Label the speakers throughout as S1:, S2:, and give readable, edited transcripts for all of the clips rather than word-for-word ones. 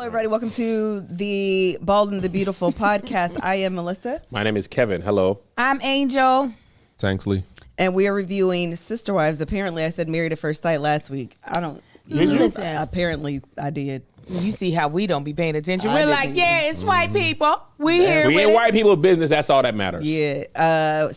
S1: Hello, everybody. Welcome to the Bald and the Beautiful podcast. I am Melissa.
S2: My name is Kevin. Hello.
S3: I'm Angel.
S4: Tanksley.
S1: And we are reviewing Sister Wives. Apparently, I said Married at First Sight last week. I don't.
S3: Listen.
S1: Apparently, I did.
S3: You see how we don't be paying attention.
S1: I
S3: We're
S1: didn't
S3: like,
S1: either.
S3: yeah, it's white people. We here
S2: We
S3: with
S2: ain't
S3: it.
S2: white people business. That's all that matters.
S1: Yeah. I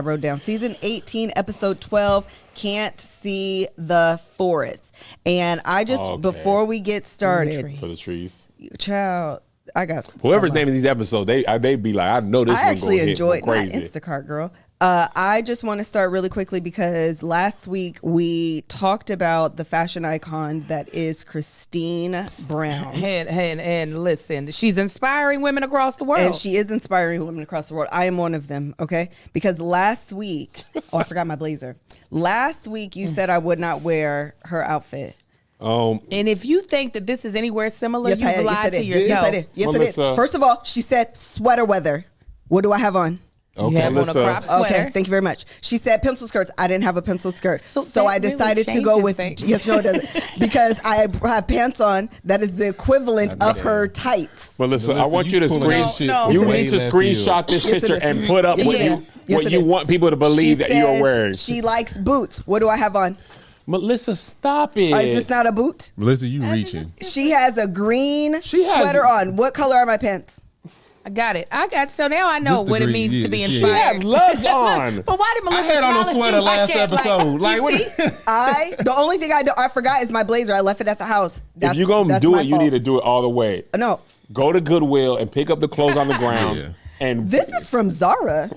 S1: wrote down season 18, episode 12. Can't see the forest. And I just, before we get started,
S2: For the trees.
S1: child, I got
S2: Whoever's naming these episodes, they be like, I know this
S1: I
S2: one
S1: actually
S2: gonna
S1: enjoyed
S2: hit
S1: not
S2: crazy.
S1: Instacart girl. I just want to start really quickly because last week we talked about the fashion icon that is Christine Brown.
S3: And listen, she's inspiring women across the world.
S1: And she is inspiring women across the world. I am one of them, okay? Because last week, I forgot my blazer. Last week you said I would not wear her outfit.
S3: And if you think that this is anywhere similar,
S1: Yes, I
S3: you've
S1: did.
S3: lied to
S1: Yes,
S3: yourself.
S1: I did. Yes, I
S2: Melissa.
S1: did. First of all, she said sweater weather. What do I have on?
S3: You have on a
S2: Melissa.
S3: crop sweater.
S1: Okay, thank you very much. She said pencil skirts. I didn't have a pencil skirt. So
S3: that
S1: I decided
S3: really
S1: to go
S3: changes
S1: with,
S3: things.
S1: yes, no, it doesn't. Because I have pants on that is the equivalent of her tights.
S2: Melissa, I
S4: Melissa,
S2: want you to
S4: pulling
S2: screen.
S4: that shit
S3: No.
S2: You
S4: way
S2: need to
S4: left
S2: screenshot this
S1: Yes, it
S2: picture
S1: is.
S2: and put up
S1: Yes,
S2: what
S1: it
S2: you
S1: is. Yes,
S2: what
S1: it
S2: you
S1: is.
S2: want people to believe
S1: She
S2: that you're
S1: says
S2: wearing.
S1: She likes boots. What do I have on?
S2: Melissa, stop it.
S1: Is this not a boot?
S4: Melissa, you reaching.
S1: She has a green
S2: She has-
S1: sweater on. What color are my pants?
S3: I got it. So now I know
S4: This
S3: what it
S4: degree,
S3: means to be
S4: yeah,
S2: She
S3: inspired.
S2: had lugs on.
S3: But why did Melissa
S4: I had on a
S3: smile at
S4: sweater
S3: you like
S4: last
S3: that?
S4: episode. Like,
S3: you
S4: what?
S3: see?
S1: The only thing I forgot is my blazer. I left it at the house.
S2: If you're going to do
S1: my
S2: it, you
S1: fault.
S2: need to do it all the way.
S1: No.
S2: Go to Goodwill and pick up the clothes on the ground.
S4: Yeah.
S2: And
S1: This is from Zara.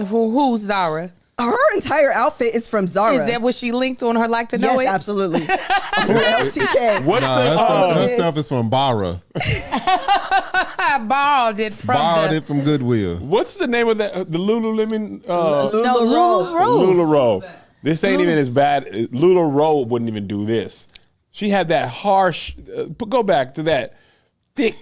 S3: Who's Zara?
S1: Her entire outfit is from Zara.
S3: Is that what she linked on her like to know
S1: Yes,
S3: it?
S1: absolutely. LTK.
S2: what's
S4: Nah,
S2: the
S4: that stuff is from Barra.
S3: I borrowed it from
S4: Borrowed it from Goodwill.
S2: what's the name of that? The Lululemon.
S1: LuLaRoe.
S2: LuLaRoe. This ain't even as bad. LuLaRoe wouldn't even do this. She had that harsh. Go back to that thick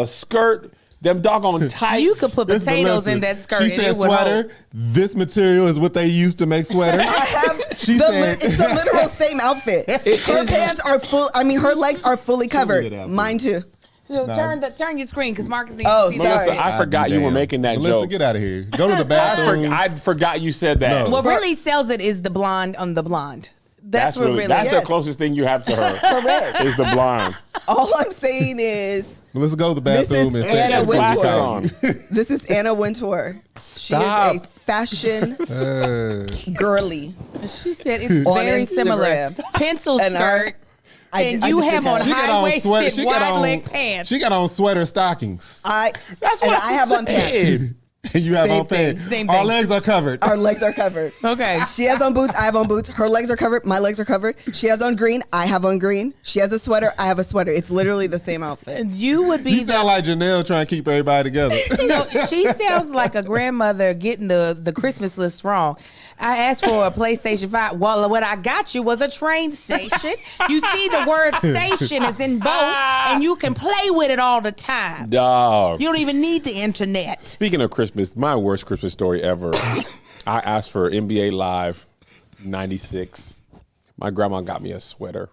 S2: skirt. Them doggone tights.
S3: You could put
S4: This
S3: potatoes
S4: Melissa.
S3: in that skirt.
S4: She
S3: and
S4: said
S3: it would
S4: sweater.
S3: hold.
S4: This material is what they used to make sweaters.
S1: I have
S4: She said-
S1: it's the literal same outfit. Her pants are full. I mean, her legs are fully covered.
S4: it out,
S1: Mine too.
S3: So turn your screen because Marcus needs
S1: Oh,
S3: to see
S1: sorry.
S2: Melissa, I forgot you were
S4: Damn.
S2: making that
S4: Melissa,
S2: joke.
S4: get out of here. Go to the bathroom.
S2: I forgot you said that.
S4: No.
S3: What really sells it is the blonde on the blonde. That's what really.
S2: That's
S1: Yes.
S2: the closest thing you have to her.
S1: Correct.
S2: Is the blonde.
S1: All I'm saying is
S4: Melissa, go to the
S1: This is
S4: bathroom and
S1: Anna
S4: say
S2: Glasses
S1: Wintour.
S2: on.
S1: this is Anna Wintour. She
S2: Stop.
S1: is a fashion girly.
S3: She said it's
S1: On
S3: very similar.
S1: Instagram.
S3: Pencil
S1: And
S3: skirt.
S1: I
S3: And
S1: just
S3: you
S1: did
S3: have
S1: that.
S3: on
S4: She got on
S3: high-waisted,
S4: sweater. She got on
S3: wide-leg pants.
S4: She got on sweater stockings.
S2: That's
S1: and
S2: what
S1: I have on pants.
S2: said.
S4: And you have
S1: Same
S4: on
S1: thing.
S4: pants.
S3: Same
S4: Our
S3: thing.
S4: legs are covered.
S1: Our legs are covered.
S3: Okay.
S1: She has on boots. I have on boots. Her legs are covered. My legs are covered. She has on green. I have on green. She has a sweater. I have a sweater. It's literally the same outfit.
S3: You would be
S4: You sound like Janelle trying to keep everybody together.
S3: she sounds like a grandmother getting the Christmas list wrong. I asked for a PlayStation 5. Well, what I got you was a train station. You see the word station is in both, and you can play with it all the time.
S2: Dog.
S3: You don't even need the internet.
S2: Speaking of Christmas, my worst Christmas story ever. I asked for NBA Live 96. My grandma got me a sweater.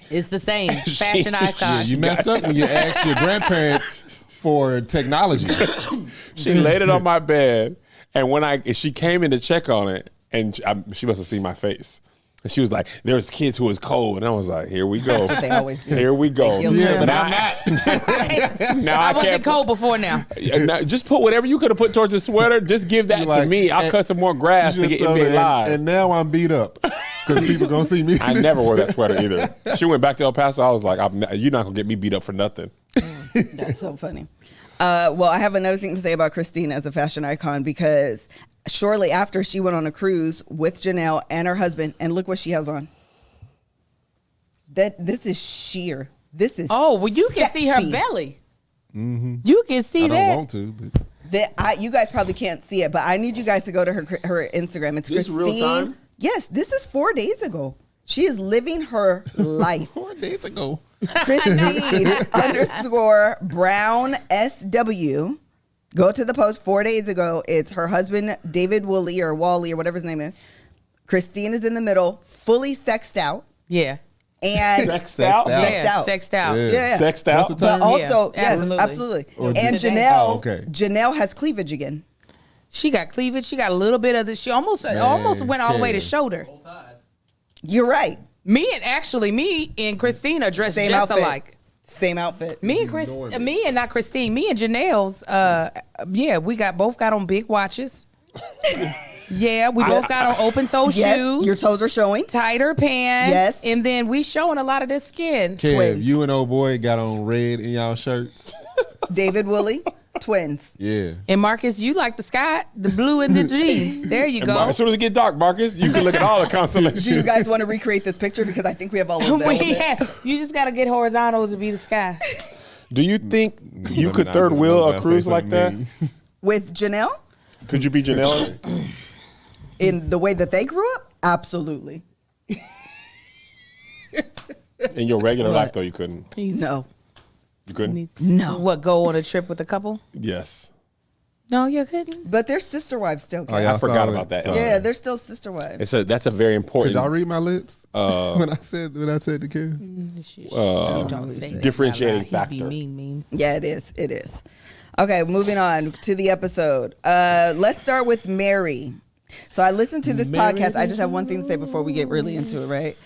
S3: It's the same fashion icon.
S4: Yeah, you messed up when you asked your grandparents for technology.
S2: She laid it on my bed, and when she came in to check on it, and she must have seen my face. And she was like, "There's kids who was cold," and I was like, "Here we go.
S1: That's what they always do.
S2: Here we go."
S4: Yeah, but
S2: now,
S4: I'm not.
S2: now
S3: I
S2: I
S3: wasn't
S2: can't.
S3: cold before now.
S2: Now, just put whatever you could have put towards the sweater. Just give that
S4: You
S2: to
S4: like,
S2: me. I'll
S4: and-
S2: cut some more grass
S4: You
S2: to
S4: just
S2: get
S4: told
S2: NBA
S4: her,
S2: Live.
S4: and now I'm beat up because people gonna see me.
S2: I never wore that sweater either. She went back to El Paso. I was like, "You're not gonna get me beat up for nothing."
S1: That's so funny. Well, I have another thing to say about Christine as a fashion icon because shortly after she went on a cruise with Janelle and her husband, and look what she has on. This is sheer. This is
S3: Oh, well, you can see her
S1: sexy.
S3: belly.
S4: Mm-hmm.
S3: You can see
S4: I
S3: that.
S4: don't want to. But
S1: You guys probably can't see it, but I need you guys to go to her Instagram. It's
S2: This
S1: Christine.
S2: real time?
S1: Yes, this is 4 days ago. She is living her life.
S4: 4 days ago.
S1: Christine _ Brown SW. Go to the post 4 days ago. It's her husband, David Woolley or Wally or whatever his name is. Christine is in the middle, fully sexed out.
S3: Yeah.
S1: And
S2: Sexed out.
S3: Sexed out.
S1: Yeah.
S2: Sexed out.
S4: That's the term?
S1: But also,
S3: Yeah,
S1: yes,
S3: absolutely.
S1: absolutely.
S4: Or
S1: And
S3: today.
S1: Janelle,
S4: okay.
S1: Janelle has cleavage again.
S3: She got cleavage. She got a little bit of the. She almost went all the way to shoulder.
S1: You're right.
S3: Me and Christina dressed
S1: Same
S3: just
S1: outfit.
S3: alike.
S1: Same outfit.
S3: Me and not Christine. Me and Janelle's. We both got on big watches. Yeah, we both got on open toe
S1: Yes,
S3: shoes.
S1: your toes are showing.
S3: Tighter pants.
S1: Yes.
S3: And then we showing a lot of this skin.
S4: Kev,
S1: Twins.
S4: you and old boy got on red in y'all shirts.
S1: David Woolley, twins.
S4: Yeah.
S3: And Marcus, you like the sky, the blue and the jeans. There you go.
S2: As soon as it get dark, Marcus, you can look at all the constellations.
S1: Do you guys want to recreate this picture? Because I think we have all of the elements.
S3: You just got to get horizontal to be the sky.
S2: Do you think you
S4: Let
S2: could
S4: me not-
S2: third
S4: I was
S2: wheel
S4: about
S2: a
S4: to
S2: cruise
S4: say
S2: like that?
S4: something mean.
S1: With Janelle,
S2: Could you be Janelle?
S1: in the way that they grew up, absolutely.
S2: In your regular life, though, you couldn't.
S1: No.
S2: You couldn't?
S1: No.
S3: What, go on a trip with a couple?
S2: Yes.
S3: No, you couldn't.
S1: But they're sister wives still.
S4: Oh,
S1: Kat.
S4: y'all
S2: I forgot
S4: saw
S2: about
S4: it.
S2: that.
S4: Sorry.
S1: Yeah, they're still sister wives.
S2: That's a very
S4: Did
S2: important
S4: y'all read my lips when I said the Kev?
S3: Don't say that
S2: differentiating
S3: out loud. He
S2: factor.
S3: be mean.
S1: Yeah, it is. It is. Okay, moving on to the episode. Let's start with Mary. So I listened to this podcast. I just have one thing to say before we get really into it, right?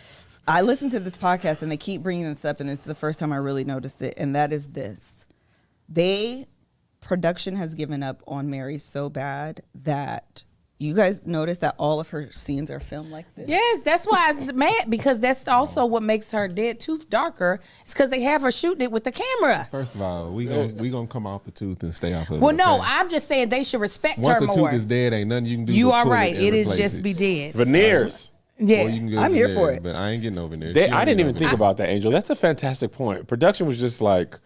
S1: I listened to this podcast and they keep bringing this up, and this is the first time I really noticed it, and that is this. Production has given up on Mary so bad that you guys notice that all of her scenes are filmed like this.
S3: Yes, that's why I was mad, because that's also what makes her dead tooth darker. It's because they have her shooting it with the camera.
S4: First of all, we gonna come off the tooth and stay off of it.
S3: Well, no,
S4: okay?
S3: I'm just saying they should respect
S4: Once
S3: her
S4: a
S3: more.
S4: tooth is dead, ain't nothing you can do.
S3: You
S4: but
S3: are
S4: pull
S3: right.
S4: and
S3: It is
S4: replace
S3: just be dead.
S2: Veneers.
S3: Yeah.
S4: Or you can get
S1: I'm here
S4: veneers,
S1: for it.
S4: but I ain't getting no veneers.
S2: I didn't even think about that, Angel. That's a fantastic point. Production was just like,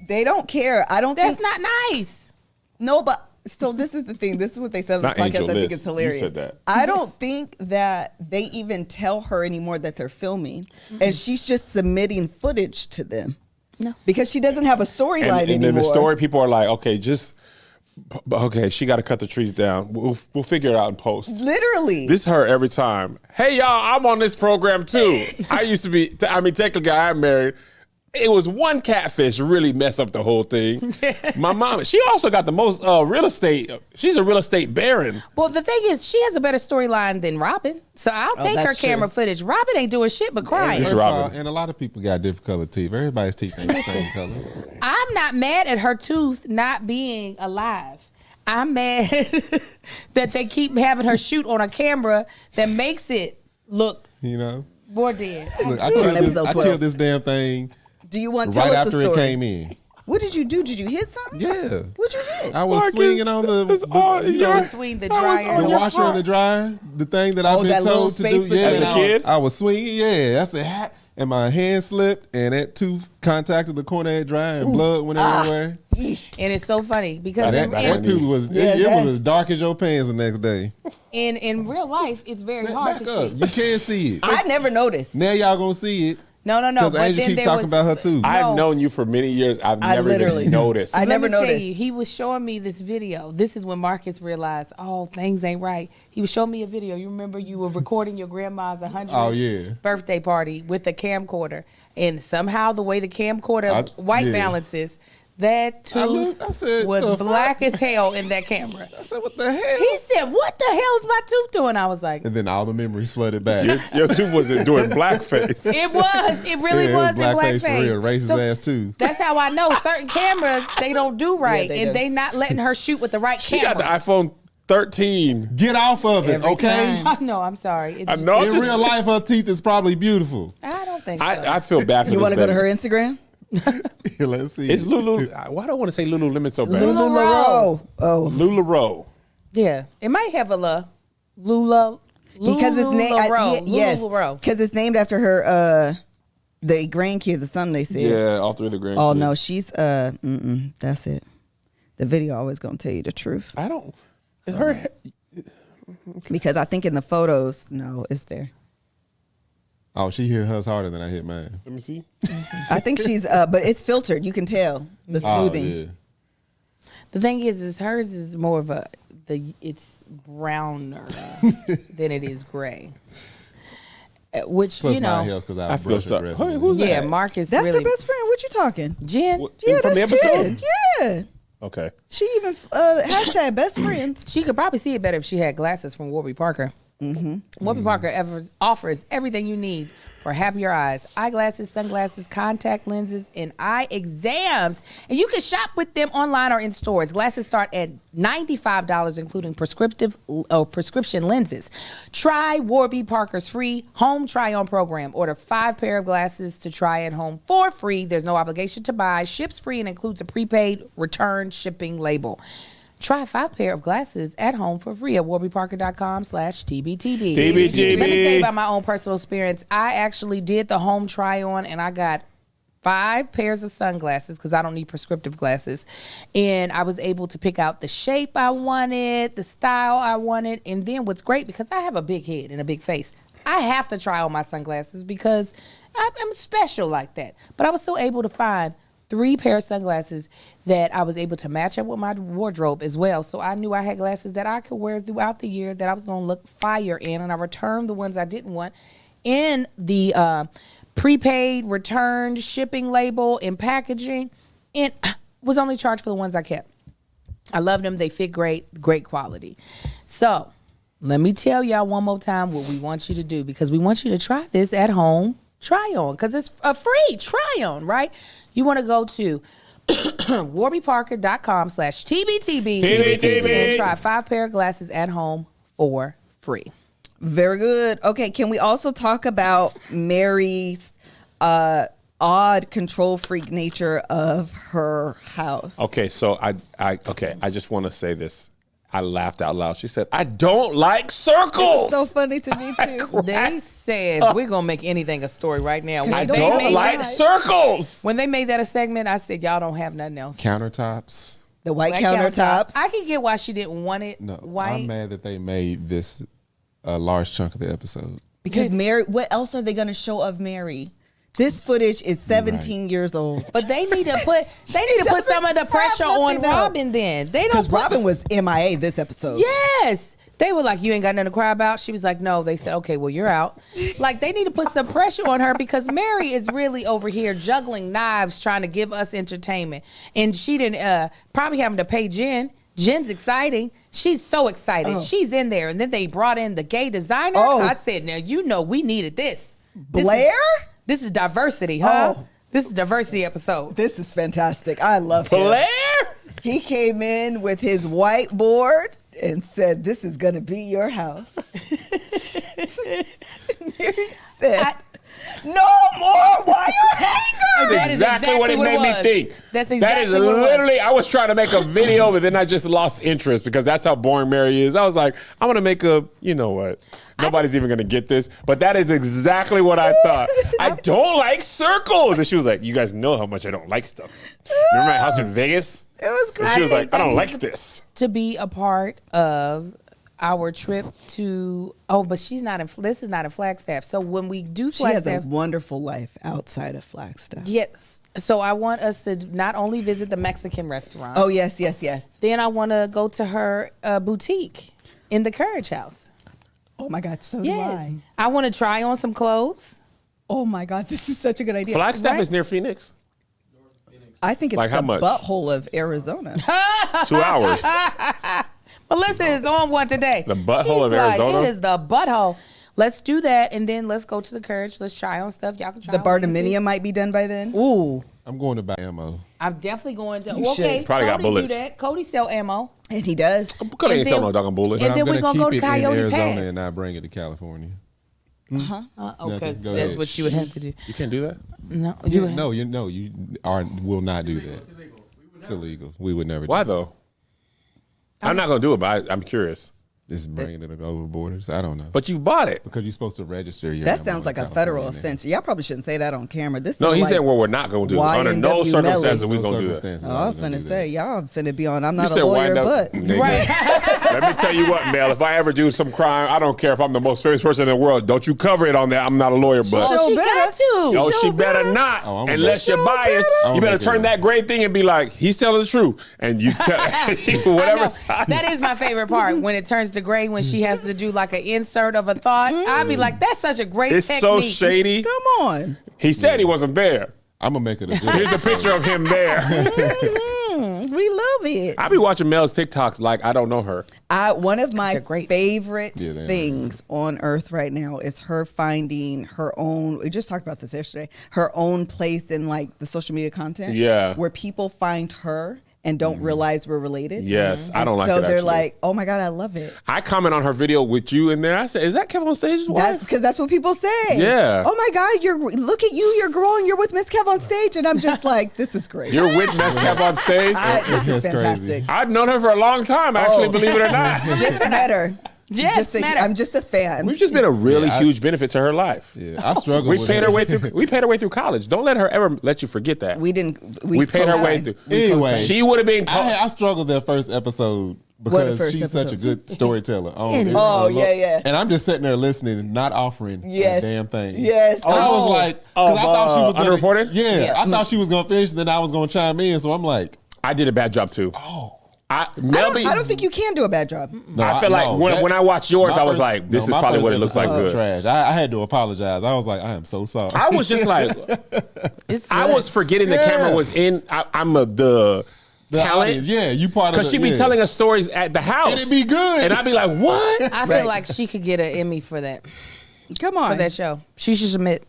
S1: They don't care. I don't
S3: That's
S1: think.
S3: not nice.
S1: No, but so this is the thing. This is what they said on the
S2: Not
S1: podcast.
S2: Angel
S1: I think
S2: Liz.
S1: it's hilarious.
S2: You said that.
S1: I don't think that they even tell her anymore that they're filming, and she's just submitting footage to them.
S3: No.
S1: Because she doesn't have a storyline
S2: and
S1: anymore.
S2: then the story people are like, okay, she got to cut the trees down. We'll figure it out in post.
S1: Literally.
S2: This her every time. Hey y'all, I'm on this program too. I used to be. Technically, I'm married. It was one catfish really mess up the whole thing. My mom, she also got the most real estate. She's a real estate baron.
S3: Well, the thing is, she has a better storyline than Robin. So I'll take her
S1: that's true.
S3: camera footage. Robin ain't doing shit but crying.
S2: It's
S4: First of all,
S2: Robin.
S4: and a lot of people got different colored teeth. Everybody's teeth ain't the same color.
S3: I'm not mad at her tooth not being alive. I'm mad that they keep having her shoot on a camera that makes it look
S4: You know,
S3: more dead.
S4: look, I
S1: episode 12.
S4: killed this damn thing
S1: Do you want to tell
S4: right
S1: us
S4: after
S1: the
S4: it
S1: story?
S4: came in.
S1: What did you do? Did you hit something?
S4: Yeah,
S1: What'd you hit?
S4: I was
S2: Marcus,
S4: swinging on
S2: it's all your-
S3: Between the
S2: I was
S3: dryer
S2: on
S4: the
S2: your
S4: washer
S2: heart.
S4: and the dryer, the thing that I've
S1: Oh,
S4: been
S1: that little
S4: told to
S1: space
S4: do.
S1: between
S2: As a
S4: and
S2: kid?
S4: I was swinging. Yeah, that's a hat, and my hand slipped, and that tooth contacted the corner of that dryer, and blood went everywhere.
S3: And it's so funny because
S4: That tooth was
S1: Yeah,
S4: it
S1: that-
S4: was as dark as your pants the next day.
S3: in real life, it's very hard
S4: Back
S3: to
S4: up,
S3: see.
S4: you can't see it.
S1: I never noticed.
S4: Now y'all gonna see it
S3: No.
S4: because
S3: But
S4: Angel
S3: then
S4: keep
S3: there
S4: talking
S3: was,
S4: about her tooth.
S2: I've known you for many years. I've
S1: I
S2: never
S1: literally-
S2: even noticed.
S1: I never
S3: Let me tell
S1: noticed.
S3: you, he was showing me this video. This is when Marcus realized, oh, things ain't right. He was showing me a video. You remember you were recording your grandma's 100th
S4: Oh, yeah.
S3: birthday party with a camcorder, and somehow the way the camcorder white
S4: yeah.
S3: balances, that tooth
S4: I said,
S3: was
S4: the
S3: black as hell in that camera.
S4: I said, what the hell?
S3: He said, "What the hell is my tooth doing?" I was like,
S4: And then all the memories flooded back.
S2: Your tooth wasn't doing blackface.
S3: "It was. It really
S4: Yeah,
S3: was in
S4: blackface for
S3: blackface."
S4: real, racist
S3: So
S4: ass tooth.
S3: that's how I know certain cameras they don't do right,
S1: they
S3: and
S1: do.
S3: they not letting her shoot with the right
S2: She
S3: camera.
S2: got the iPhone 13.
S4: Get off of it,
S1: Every
S4: okay?
S1: time.
S3: No, I'm sorry. It
S2: I
S3: just-
S2: know.
S4: In real life, her teeth is probably beautiful.
S3: I don't think so.
S2: I feel bad for
S1: You
S2: this
S1: want to go to
S2: baby.
S1: her Instagram?
S4: Let's see.
S2: It's Lulu. Why do I want to say Lululemon so bad?
S1: LuLaRoe. Oh,
S2: LuLaRoe.
S3: Yeah, it might have a Lula.
S1: because it's named. Yes,
S3: LuLaRoe.
S1: because it's named after her. The grandkids. The son they said.
S2: Yeah, all three of the grandkids.
S1: Oh no, she's that's it. The video always gonna tell you the truth
S2: I don't. Her.
S1: because I think in the photos, no, it's there.
S4: Oh, she hit hers harder than I hit mine.
S2: Let me see.
S1: I think she's but it's filtered. You can tell the smoothing.
S4: Oh, yeah.
S3: The thing is hers is more of it's browner than it is gray. which
S4: Plus
S3: you
S4: my
S3: know.
S4: health because I
S2: I feel
S4: brush
S2: so.
S4: aggressively.
S2: Hey, who's
S3: Yeah,
S2: that?
S3: Mark is
S1: That's
S3: really.
S1: her best friend. What you talking?
S3: Jen.
S1: Yeah,
S2: From the
S1: that's
S2: episode?
S1: Jen. Yeah.
S2: Okay.
S1: She even hashtag best friends.
S3: She could probably see it better if she had glasses from Warby Parker. Warby Parker offers everything you need for happier eyes: eyeglasses, sunglasses, contact lenses, and eye exams. And you can shop with them online or in stores. Glasses start at $95, including prescription lenses. Try Warby Parker's free home try-on program. Order 5 pair of glasses to try at home for free. There's no obligation to buy. Ships free and includes a prepaid return shipping label. Try 5 pair of glasses at home for free at warbyparker.com/TBTB.
S2: TBTB.
S3: Let me tell you about my own personal experience. I actually did the home try on and I got 5 pairs of sunglasses because I don't need prescriptive glasses. And I was able to pick out the shape I wanted, the style I wanted. And then what's great, because I have a big head and a big face, I have to try on my sunglasses because I'm special like that. But I was still able to find 3 pair of sunglasses that I was able to match up with my wardrobe as well. So I knew I had glasses that I could wear throughout the year that I was going to look fire in. And I returned the ones I didn't want in the prepaid returned shipping label and packaging, and was only charged for the ones I kept. I love them. They fit great quality. So let me tell y'all one more time what we want you to do, because we want you to try this at home try on, because it's a free try on, right? You want to go to warbyparker.com/TBTB and try 5 pair of glasses at home for free.
S1: Very good. Okay, can we also talk about Mary's odd control freak nature of her house?
S2: Okay, so I just want to say this. I laughed out loud. She said, "I don't like circles."
S1: So funny to me too.
S3: They said we're gonna make anything a story right now.
S2: I don't like circles.
S3: When they made that a segment, I said y'all don't have nothing else.
S4: Countertops.
S1: The white
S3: Like
S1: countertops.
S3: I can get why she didn't want it
S4: No,
S3: white.
S4: I'm mad that they made this a large chunk of the episode.
S1: Because Mary, what else are they going to show of Mary? This footage is 17 years old.
S3: But they need to put some of the pressure on Robin. Then they don't.
S1: Because Robin was MIA this episode.
S3: Yes. They were like, "You ain't got nothing to cry about." She was like, "No." They said, "Okay, well, you're out." Like, they need to put some pressure on her, because Mary is really over here juggling knives trying to give us entertainment. And she didn't, probably having to pay Jen. Jen's exciting. She's so excited. She's in there. And then they brought in the gay designer. I said, now, we needed this.
S1: Blair?
S3: This is diversity, huh?
S1: Oh.
S3: This is a diversity episode.
S1: This is fantastic. I love him.
S2: Blair?
S1: He came in with his whiteboard and said, "This is going to be your house." Mary said, "No more wire hangers."
S3: That is
S2: exactly what it made me think.
S3: That's
S2: That
S3: exactly
S2: is
S3: what it was.
S2: literally, I was trying to make a video, but then I just lost interest because that's how boring Mary is. I was like, I'm going to make you know what? Nobody's even going to get this. But that is exactly what I thought. I don't like circles. And she was like, you guys know how much I don't like stuff. Remember my house in Vegas?
S1: It was
S2: And
S1: great.
S2: she was like, I don't like this.
S3: To be a part of our trip to, but this is not in Flagstaff. So when we do
S1: She has a
S3: Flagstaff,
S1: wonderful life outside of Flagstaff.
S3: yes. So I want us to not only visit the Mexican restaurant.
S1: Oh, yes.
S3: Then I want to go to her boutique in the Courage House.
S1: Oh, my God. So
S3: Yes.
S1: do I.
S3: I want to try on some clothes.
S1: Oh, my God. This is such a good idea.
S2: Flagstaff
S3: Right.
S2: is near Phoenix.
S1: I think it's
S2: Like
S1: the
S2: how much?
S1: butthole of Arizona.
S2: 2 hours.
S3: Melissa is on one today.
S2: The butthole
S3: She's
S2: of
S3: like,
S2: Arizona?
S3: It is the butthole. Let's do that, and then let's go to the Courage. Let's try on stuff. Y'all can try
S1: The
S3: on things,
S1: Barnuminium might be done by then.
S3: too. Ooh.
S4: I'm going to buy ammo.
S3: I'm definitely going to.
S1: You
S3: Okay,
S1: should.
S2: Probably got
S3: Cody
S2: bullets.
S3: Do that. Cody sell ammo.
S1: And he does.
S2: Could ain't
S3: And
S2: selling
S3: then-
S2: no doggone bullet.
S3: and then
S4: I'm
S3: we're
S4: gonna
S3: gonna go
S4: keep
S3: to
S4: it in
S3: Coyote
S4: Arizona
S3: Pass.
S4: and not bring it to California.
S3: Okay,
S4: Nothing. Go
S3: that's
S4: ahead.
S3: what you would have to do.
S2: You can't do that?
S3: No,
S4: You will not do that. It's illegal. We would never.
S2: Why
S4: do
S2: though? I'm not going to do it, but I'm curious.
S4: This is bringing it over borders. I don't know.
S2: But you bought it.
S4: Because you're supposed to register your
S1: That
S4: ammo
S1: sounds
S4: in
S1: like a
S4: California
S1: federal
S4: now.
S1: offense. Y'all probably shouldn't say that on camera. This
S2: No,
S1: is
S2: he
S1: like
S2: said what we're not going to do. Under no
S1: YNW
S2: circumstances
S1: Melly.
S2: we
S4: No
S2: going to do that.
S4: circumstances
S1: Oh,
S4: are
S1: I'm
S4: we gonna
S1: finna
S4: do
S1: say,
S4: that.
S1: y'all finna be on. I'm
S2: You
S1: not a
S2: said
S1: lawyer,
S2: wind up.
S1: but
S2: Nigga.
S3: Right.
S2: Let me tell you what, Mel. If I ever do some crime, I don't care if I'm the most famous person in the world. Don't you cover it on that. I'm not a lawyer, but
S3: She got to.
S2: no, she better not.
S4: Oh, I'm
S2: Unless
S4: gonna-
S2: you're biased,
S4: I'm
S2: you better
S4: gonna
S2: turn
S4: make it.
S2: that great thing and be like, he's telling the truth, and you tell whatever
S3: I know.
S2: side.
S3: That is my favorite part when it turns to gray when she has to do like an insert of a thought. I'd be like, that's such a great
S2: It's
S3: technique.
S2: so shady.
S1: Come on.
S2: He said he wasn't there.
S4: I'm gonna make it a good.
S2: Here's a picture of him there.
S1: We love it.
S2: I be watching Mel's TikToks like I don't know her.
S1: One of my
S3: They're great.
S1: favorite
S4: Yeah, they are.
S1: things on earth right now is her finding her own. We just talked about this yesterday. Her own place in like the social media content.
S2: Yeah.
S1: where people find her and don't realize we're related.
S2: Yes, I don't like
S1: so
S2: it.
S1: they're
S2: actually.
S1: like, "Oh my god, I love it."
S2: I comment on her video with you in there. I said, "Is that KevOnStage's wife?"
S1: That's because that's what people say.
S2: Yeah.
S1: Oh my god, look at you. You're growing. You're with Miss Kev on stage, and I'm just like, this is great.
S2: You're with MrsKevOnStage.
S1: This is
S4: That's
S1: fantastic.
S4: crazy.
S2: I've known her for a long time, actually,
S1: Oh.
S2: believe it or not.
S1: Just met her.
S3: Just met her.
S1: I'm just a fan.
S2: We've just been a really
S4: Yeah,
S2: huge benefit to her life.
S4: Yeah, I struggle.
S2: We
S4: with
S2: paid
S4: it.
S2: her way through. We paid her way through college. Don't let her ever let you forget that.
S1: We didn't.
S2: We paid her way
S1: co-signed.
S2: through.
S1: We
S4: Anyway.
S1: co-signed.
S2: She would have been.
S4: I struggled that first episode because
S1: first
S4: she's such a
S1: episode?
S4: good storyteller.
S1: Oh, yeah.
S4: And I'm just sitting there listening, not offering
S1: Yes.
S4: a damn thing.
S1: Yes.
S4: And I was like, 'cause I thought she was gonna,
S2: Underreported?
S4: Yeah, I thought she was gonna finish, then I was gonna chime in. So I'm like,
S2: I did a bad job too.
S4: oh.
S1: I don't think you can do a bad job.
S4: No,
S2: I feel like when I watched yours,
S4: my
S2: I was
S4: first-
S2: like, this is
S4: my
S2: probably
S4: first
S2: what it looks like
S4: episode was
S2: good.
S4: trash. I had to apologize. I was like, I am so sorry.
S2: I was just like,
S3: It's
S2: I
S3: good.
S2: was forgetting the
S4: Yeah.
S2: camera was in. I'm the
S4: The
S2: talent.
S4: audience, yeah, you part of
S2: Because she'd be
S4: yeah.
S2: telling us stories at the house.
S4: And it'd be good.
S2: And I'd be like, what?
S3: I feel like she could get an Emmy for that
S1: Come on.
S3: for that show. She should submit.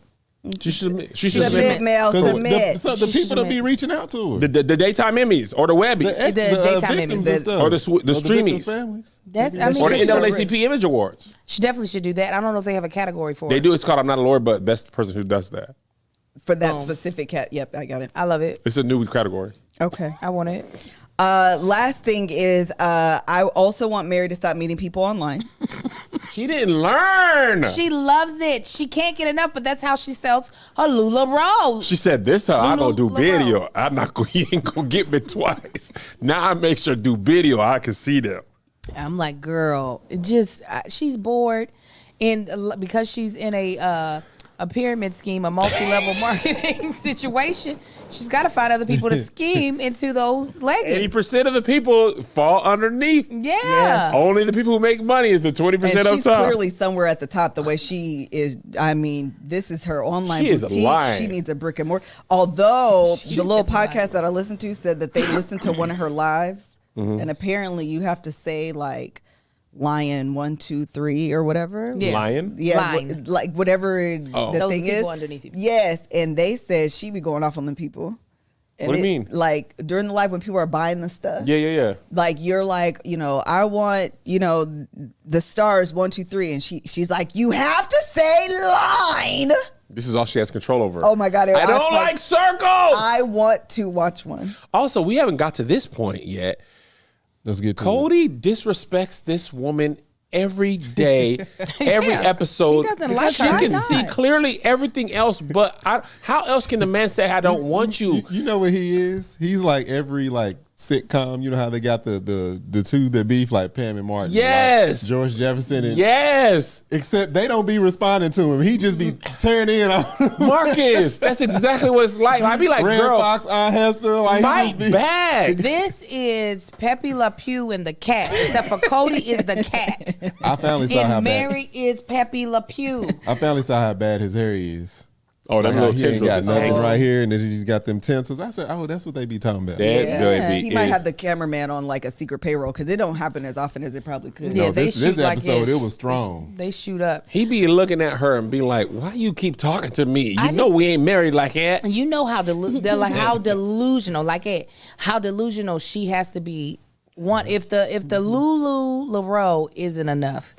S2: She should
S1: Submit, Mel.
S4: 'Cause
S1: Submit.
S4: So the
S3: She
S4: people that
S3: should
S4: be reaching out to her.
S2: the daytime Emmys or the Webbies
S3: The daytime
S4: victims
S3: Emmys.
S4: and stuff.
S2: Or the
S4: victims'
S2: streamies.
S4: families.
S3: That's I mean,
S2: or the
S3: she,
S2: NAACP Image Awards.
S3: she definitely should do that. I don't know if they have a category for
S2: They
S3: it.
S2: do. It's called I'm Not a Lawyer, but best person who does that.
S1: For that specific cat. Yep, I got it.
S3: I love it.
S2: It's a new category.
S1: Okay.
S3: I want it.
S1: Last thing is, I also want Mary to stop meeting people online.
S2: She didn't learn.
S3: She loves it. She can't get enough, but that's how she sells her Lula Rose.
S2: She said, this time I gonna do
S3: Lulu
S2: video. I'm not gonna, you ain't gonna get me twice. Now I make sure do video. I can see them.
S3: I'm like, girl, it just she's bored, and because she's in a pyramid scheme, a multi-level marketing situation, she's got to find other people to scheme into those leggings.
S2: 80% of the people fall underneath.
S3: Yeah.
S1: Yes.
S2: Only the people who make money is the 20%
S1: And
S2: up
S1: she's
S2: top.
S1: clearly somewhere at the top. The way she is, I mean, this is her online
S2: She is
S1: boutique.
S2: lying.
S1: She needs a brick and mortar. Although
S3: She
S1: the little
S3: is lying.
S1: podcast that I listened to said that they listened to one of her lives,
S2: Mm-hmm.
S1: and apparently you have to say like lion 1, 2, 3 or whatever.
S3: Yeah.
S2: Lion?
S1: Yeah,
S3: Lying.
S1: like whatever the
S3: Those
S1: thing
S3: people
S1: is.
S3: underneath you.
S1: Yes, and they said she be going off on them people. And
S2: What do you mean?
S1: Like during the live when people are buying the stuff.
S2: Yeah.
S1: Like you're like, I want, the stars 1, 2, 3, and she's like, you have to say line.
S2: This is all she has control over.
S1: Oh my God,
S2: I don't like circles.
S1: I want to watch one.
S2: Also, we haven't got to this point yet.
S4: Let's get to
S2: Cody disrespects this woman every day, every episode.
S3: He doesn't like
S2: she
S3: her.
S2: can
S1: Why
S2: see
S1: not?
S2: clearly everything else, but how else can the man say I don't want you?
S4: You know what he is? He's like every sitcom. You know how they got the two that beef like Pam and Martin.
S2: Yes.
S4: like George Jefferson. And,
S2: Yes,
S4: Except they don't be responding to him. He just be tearing in on
S2: Marcus. That's exactly what it's like. I'd be like,
S4: Red
S2: girl,
S4: Fox, Hester. Like he
S2: fight
S4: just be,
S2: back.
S3: This is Pepe Le Pew and the cat, except for Cody is the cat,
S4: I finally saw how
S3: and
S4: bad.
S3: Mary is Pepe Le Pew.
S4: I finally saw how bad his hair is.
S2: Oh, them
S4: Like how
S2: little
S4: he ain't
S2: tendrils
S4: got
S2: is
S4: nothing
S2: hanging.
S4: right here, and then he got them tensils. I said, "Oh, that's what they be talking about."
S2: That baby
S1: He might
S2: is-
S1: have the cameraman on like a secret payroll because it don't happen as often as it probably could.
S3: Yeah,
S4: No,
S3: they
S4: this
S3: shoot like
S4: episode
S3: this.
S4: it was strong.
S3: They shoot up.
S2: He be looking at her and be like, "Why you keep talking to me? You
S3: I
S2: know
S3: just-
S2: we ain't married like that."
S3: You know how they're like how delusional, how delusional she has to be. If the Lulu LaRoe isn't enough,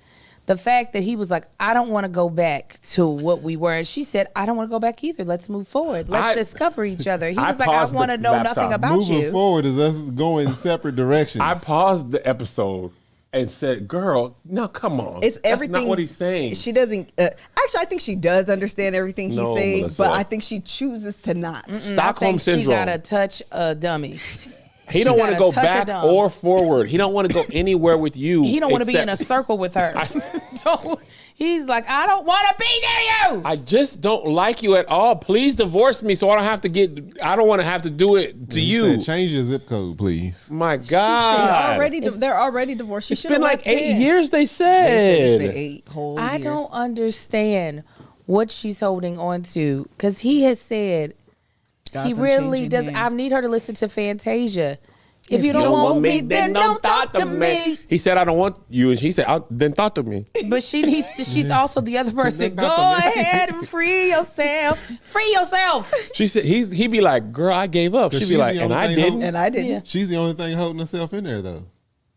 S3: the fact that he was like, I don't want to go back to what we were, and she said, I don't want to go back either. Let's move forward. Let's discover each other. He
S2: I
S3: was like, I
S2: paused
S3: want to
S2: the
S3: know
S2: laptop.
S3: nothing about
S4: Moving
S3: you.
S4: forward is us going in separate directions.
S2: I paused the episode and said, "Girl, no, come on.
S1: It's
S2: That's
S1: everything.
S2: not what he's saying."
S1: She doesn't. Actually, I think she does understand everything he's
S2: No,
S1: saying,
S2: Melissa.
S1: but I think she chooses to not.
S2: Stockholm
S3: I think
S2: syndrome.
S3: She got to touch a dummy.
S2: He don't want to go
S3: gotta touch her
S2: back
S3: dumb.
S2: or forward. He don't want to go anywhere with you.
S3: He don't want to be in a
S2: except-
S3: circle with her. He's like, I don't want to be near you.
S2: I just don't like you at all. Please divorce me so I don't have to I don't want to have to do it to
S4: He
S2: you.
S4: said, change your zip code, please.
S2: My
S1: They're
S2: God.
S1: already divorced. She
S2: It's
S1: should
S2: been
S1: have
S2: like 8 years, they
S1: They said
S2: said.
S1: it's been 8 whole
S3: I
S1: years.
S3: don't understand what she's holding on to because he has said he
S1: Gotham
S3: really
S1: changing
S3: does.
S1: hands.
S3: I need her to listen to Fantasia. If you don't want me, then don't talk to me.
S2: He said, I don't want you. And she said, then talk to me.
S3: But she's also the other person. Go
S4: Talk to me.
S3: ahead and free yourself. Free yourself.
S2: She said, he'd be like, girl, I gave up. She'd
S4: she's
S2: be like,
S4: the
S2: and
S4: only
S2: I
S4: thing
S2: didn't.
S1: And I didn't.
S3: Yeah.
S4: She's the only thing holding herself in there, though.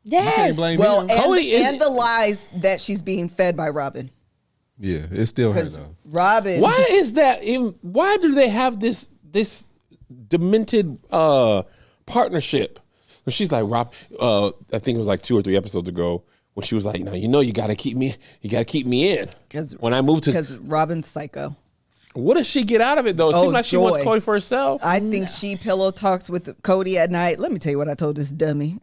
S4: You
S3: Yes.
S4: can't blame
S1: Well,
S4: him.
S1: and,
S2: Cody is-
S1: and the lies that she's being fed by Robin.
S4: Yeah, it's still her,
S1: Because
S4: though.
S1: Robin.
S2: Why is that? Why do they have this demented partnership? When she's like, Rob, I think it was like 2 or 3 episodes ago when she was like, no, you got to keep me in. When I moved to,
S1: Because Robin's psycho.
S2: what does she get out of it though? It
S1: Oh,
S2: seems like she wants
S1: joy.
S2: Cody for herself.
S1: I think she pillow talks with Cody at night. Let me tell you what I told this dummy.